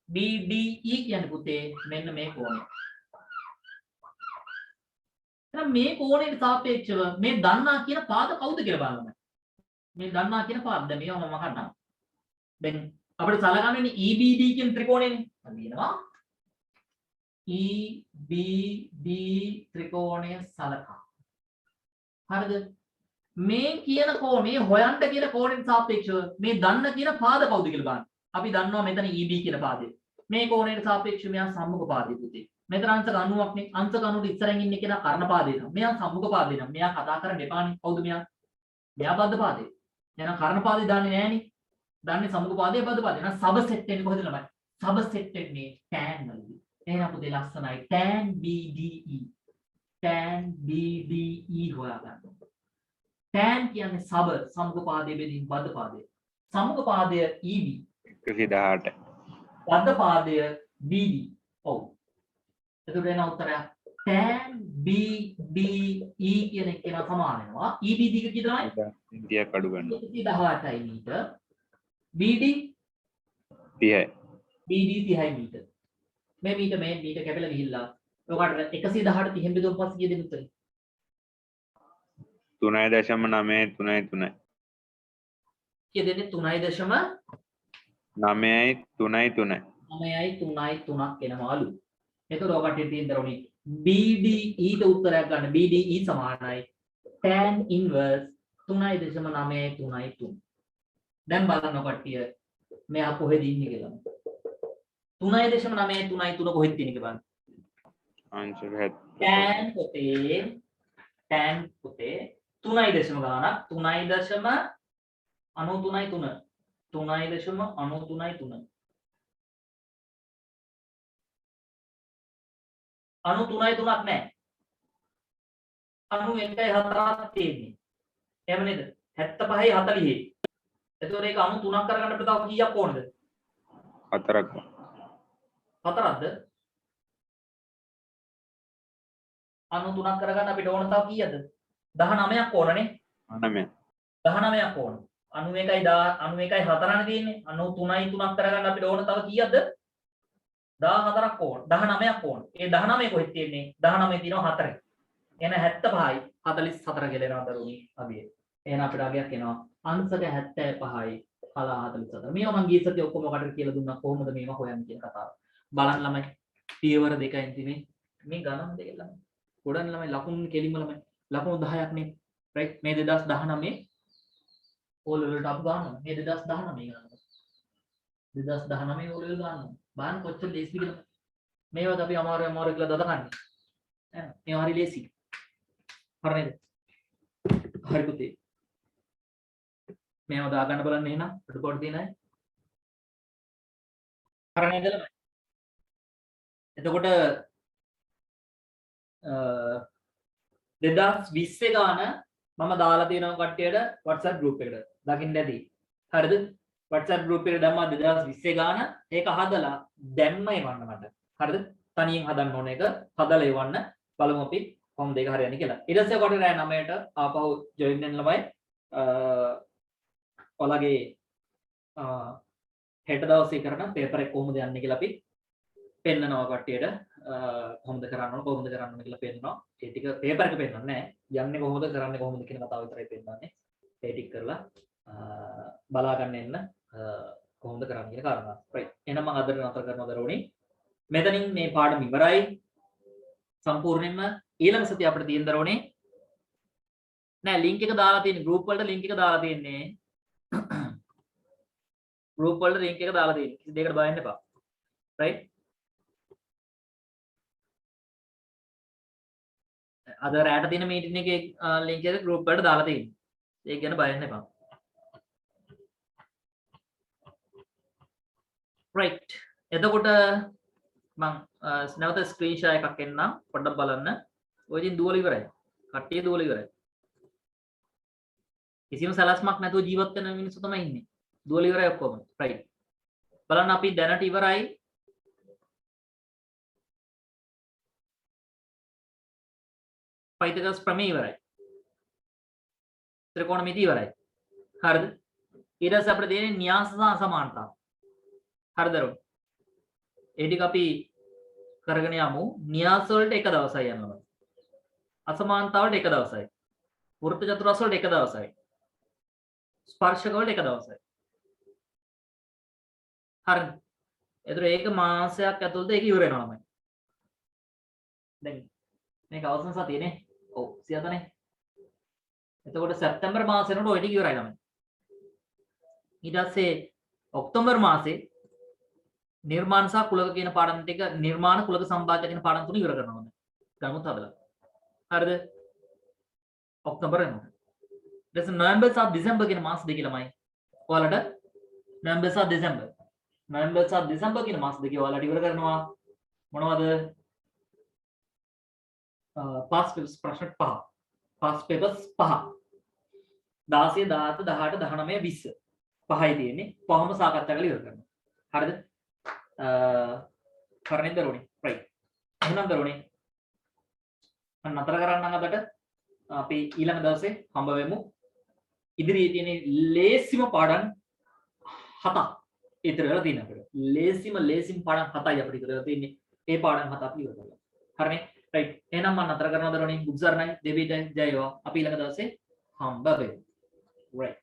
BDE කියන්නේ පුතේ මෙන්න මේ කෝණය. එහෙනම් මේ කෝණයට සාපේක්ෂව මේ දන්නා කියන පාද කවුද කියලා බලන්න. මේ දන්නා කියන පාද දැන් මේව මම අහන්නම්. දැන් අපිට සලකන්නේ EBD කියන ත්‍රිකෝණයනේ. මම කියනවා EBD ත්‍රිකෝණය සලකා. හරිද? මේ කියන කෝණේ හොයන්න කියන කෝණයට සාපේක්ෂව මේ දන්න කියන පාද කවුද කියලා බලන්න. අපි දන්නවා මෙතන EB කියන පාදේ. මේ කෝණයට සාපේක්ෂව මෙයා සම්මුඛ පාදේ පුතේ. මෙතන අංශක 90ක් නේ. අංශක 90ට ඉස්සරහින් ඉන්නේ කෙනා කර්ණ පාදේ නම්. මෙයා සම්මුඛ පාදේ නම්. මෙයා කතා කරන්න එපානේ. කවුද මෙයා? මෙයා බද්ධ පාදේ. එහෙනම් කර්ණ පාදේ දන්නේ නෑනේ. දන්නේ සම්මුඛ පාදේ බද්ධ පාදේ. එහෙනම් සබ සෙට් වෙන්නේ කොහෙද ළමයි? සබ සෙට් වෙන්නේ tan වලදී. එහෙනම් පුතේ ලස්සනයි. tan BDE. tan BDE හොයා ගන්න. tan කියන්නේ සබ සම්මුඛ පාදයේ බෙදීම බද්ධ පාදය. සම්මුඛ පාදය EB. 118. බද්ධ පාදය BD. ඔව්. එතකොට එන උත්තරය tan BDE කියන එක කෙනා සමාන වෙනවා. EB දිග කීයදයි? ඉන්දියා කඩු ගන්න. 118යි මීටර. BD 30යි. BD 30යි මීටර. මේ මීටර කැපිලා ගිහිල්ලා ඔකට 118 30 බෙදුවම පස්සේ කීයද උත්තරේ? 3.933. කීයද දෙන්නේ 3.9 9යි 3යි 3. 9යි 3යි 3ක් එනමාලු. එතකොට ඔකට තියෙන දරුණි BDE ට උත්තරයක් ගන්න. BDE සමානයි tan inverse 3.933. දැන් බලන්න කට්ටිය මෙයා කොහෙද ඉන්නේ කියලා. 3.933 කොහෙද තියෙන්නේ බලන්න. ආන්සර් 70. tan පුතේ 3 දශම ගානක් 3.933 3.933 93ක් නෑ 91.4ක් තියෙන්නේ. එහෙම නේද? 75යි 40යි. එතකොට ඒක 93ක් කරගන්න අපිට තව කීයක් ඕනද? 4ක්. 4ක්ද? 93ක් කරගන්න අපිට ඕන තව කීයද? 19ක් ඕනනේ. 9. 19ක් ඕන. 91යි 4නේ තියෙන්නේ. 93යි 3ක් කරගන්න අපිට ඕන තව කීයද? 14ක් ඕන. 19ක් ඕන. ඒ 19 කොහෙද තියෙන්නේ? 19 තියෙනවා 4. එහෙනම් 75යි 44 කියලා එනවා දරුවනි අගය. එහෙනම් අපිට අගයක් එනවා. අංශක 75යි කලා 44. මේවා මම ගිය සතියේ ඔක්කොම ඔකට කියලා දුන්නා කොහොමද මේවා හොයන්නේ කියන කතාව. බලන්න ළමයි. පියවර දෙකයි තියෙන්නේ. මේ ගණන් දෙක ළමයි. ගොඩන් ළමයි ලකුණු කෙලින්ම ළමයි. ලකුණු 10ක් නේ. රයිට් මේ 2019 ඕල් වලට අපු ගන්නවා. මේ 2019 ගන්නවා. 2019 ඕල් වල ගන්නවා. බලන්න කොච්චර ලේසි කියලා. මේවත් අපි අමාරු කියලා දදකන්නේ. ඈ මේවා හරි ලේසි. හරි නේද? හරි පුතේ. මේවා දාගන්න බලන්න එහෙනම් රිපෝට් දෙන අය. හරි නේද ළමයි? එතකොට 2020 ගාන මම දාලා තියෙනවා කට්ටියට WhatsApp group එකට. දකින්න ඇති. හරිද? WhatsApp group එකට දැම්මා 2020 ගාන. ඒක හදලා දැම්ම එවන්න මට. හරිද? තනියෙන් හදන්න ඕන එක. හදලා එවන්න. බලමු අපි කොහොමද ඒක හරියන්නේ කියලා. ඊට පස්සේ කොට රෑ 9ට ආපහු ජොයින් වෙන්න ළමයි. ඔයාලගේ හෙට දවසේ කරන පේපර් එක කොහොමද යන්නේ කියලා අපි පෙන්නනවා කට්ටියට. කොහොමද කරන්න ඕන කොහොමද කරන්න ඕන කියලා පෙන්නනවා. ඒ ටික පේපර් එක පෙන්නන්නේ නැහැ. යන්නේ කොහොමද කරන්නේ කොහොමද කියන කතාව විතරයි පෙන්නන්නේ. ඒ ටික කරලා බලා ගන්න එන්න කොහොමද කරන්නේ කියන කාරණා. රයිට්. එහෙනම් මම අදට නතර කරනවා දරුවනේ. මෙතනින් මේ පාඩම ඉවරයි. සම්පූර්ණයෙන්ම ඊළඟ සතිය අපිට තියෙන දරුවනේ නෑ ලින්ක් එක දාලා තියෙන group වලට ලින්ක් එක දාලා තියෙන්නේ. group වලට ලින්ක් එක දාලා තියෙන්නේ. කිසි දෙයකට බය වෙන්න එපා. රයිට්. අද රැට තියෙන මීටින් එකේ ලින්ක් එක group වලට දාලා තියෙන්නේ. ඒක ගැන බය වෙන්න එපා. right එතකොට මම නැවත ස්ක්‍රීන්ෂොට් එකක් එන්නම් පොඩ්ඩක් බලන්න. ඔය ඉතින් දුවල ඉවරයි. කට්ටිය දුවල ඉවරයි. කිසිම සලස්මක් නැතුව ජීවත් වෙන මිනිස්සු තමයි ඉන්නේ. දුවල ඉවරයි ඔක්කොම. right බලන්න අපි දැනට ඉවරයි. පයිතගස් ප්‍රමේය ඉවරයි. ත්‍රිකෝණමිති ඉවරයි. හරිද? ඊට පස්සේ අපිට තියෙන්නේ න්‍යාස සහ අසමානතා. හරිද? ඒ ටික අපි කරගෙන යමු. න්‍යාස වලට එක දවසයි යනවා. අසමානතා වලට එක දවසයි. වෘත්ත චතුරස්‍ර වලට එක දවසයි. ස්පර්ශක වලට එක දවසයි. හරිද? ඒතර ඒක මාසයක් ඇතුළත ඒක ඉවර වෙනවා ළමයි. දැන් මේක අවසන් සතියනේ. ඔව් 37නේ. එතකොට සැප්තැම්බර් මාසෙනකොට ඔය ටික ඉවරයි ළමයි. ඊට පස්සේ ඔක්තෝබර් මාසේ නිර්මාණ සහ කුලක කියන පාඩම් ටික නිර්මාණ කුලක සම්බාධ්‍ය කියන පාඩම් තුන ඉවර කරනවා මම. ගමුත් හදලා. හරිද? ඔක්තෝබර් එනවා. ඊට පස්සේ නොවැම්බර් සහ දෙසැම්බර් කියන මාස දෙකේ ළමයි. ඔයාලට නොවැම්බර් සහ දෙසැම්බර්. නොවැම්බර් සහ දෙසැම්බර් කියන මාස දෙකේ ඔයාලට ඉවර කරනවා මොනවද? පාස් පේපර්ස් ප්‍රශ්න 5. Pass papers 5. 16 17 18 19 20. 5යි තියෙන්නේ. පහම සාකච්ඡා කරලා ඉවර කරනවා. හරිද? කරන්නේ දරුවනේ. right. එහෙනම් දරුවනේ මම නතර කරන්නම් අදට. අපි ඊළඟ දවසේ හම්බ වෙමු. ඉදිරියේ තියෙන ලේසිම පාඩම් 7ක් ඉතිරි වෙලා තියෙනවා අපිට. ලේසිම පාඩම් 7යි අපිට ඉතිරි වෙලා තියෙන්නේ. ඒ පාඩම් 7 අපි ඉවර කරලා. හරිනේ? right. එහෙනම් මම නතර කරනවා දරුවනේ. බුක් සරණයි දෙවියන් ජය වේවා. අපි ඊළඟ දවසේ හම්බ වෙමු. right.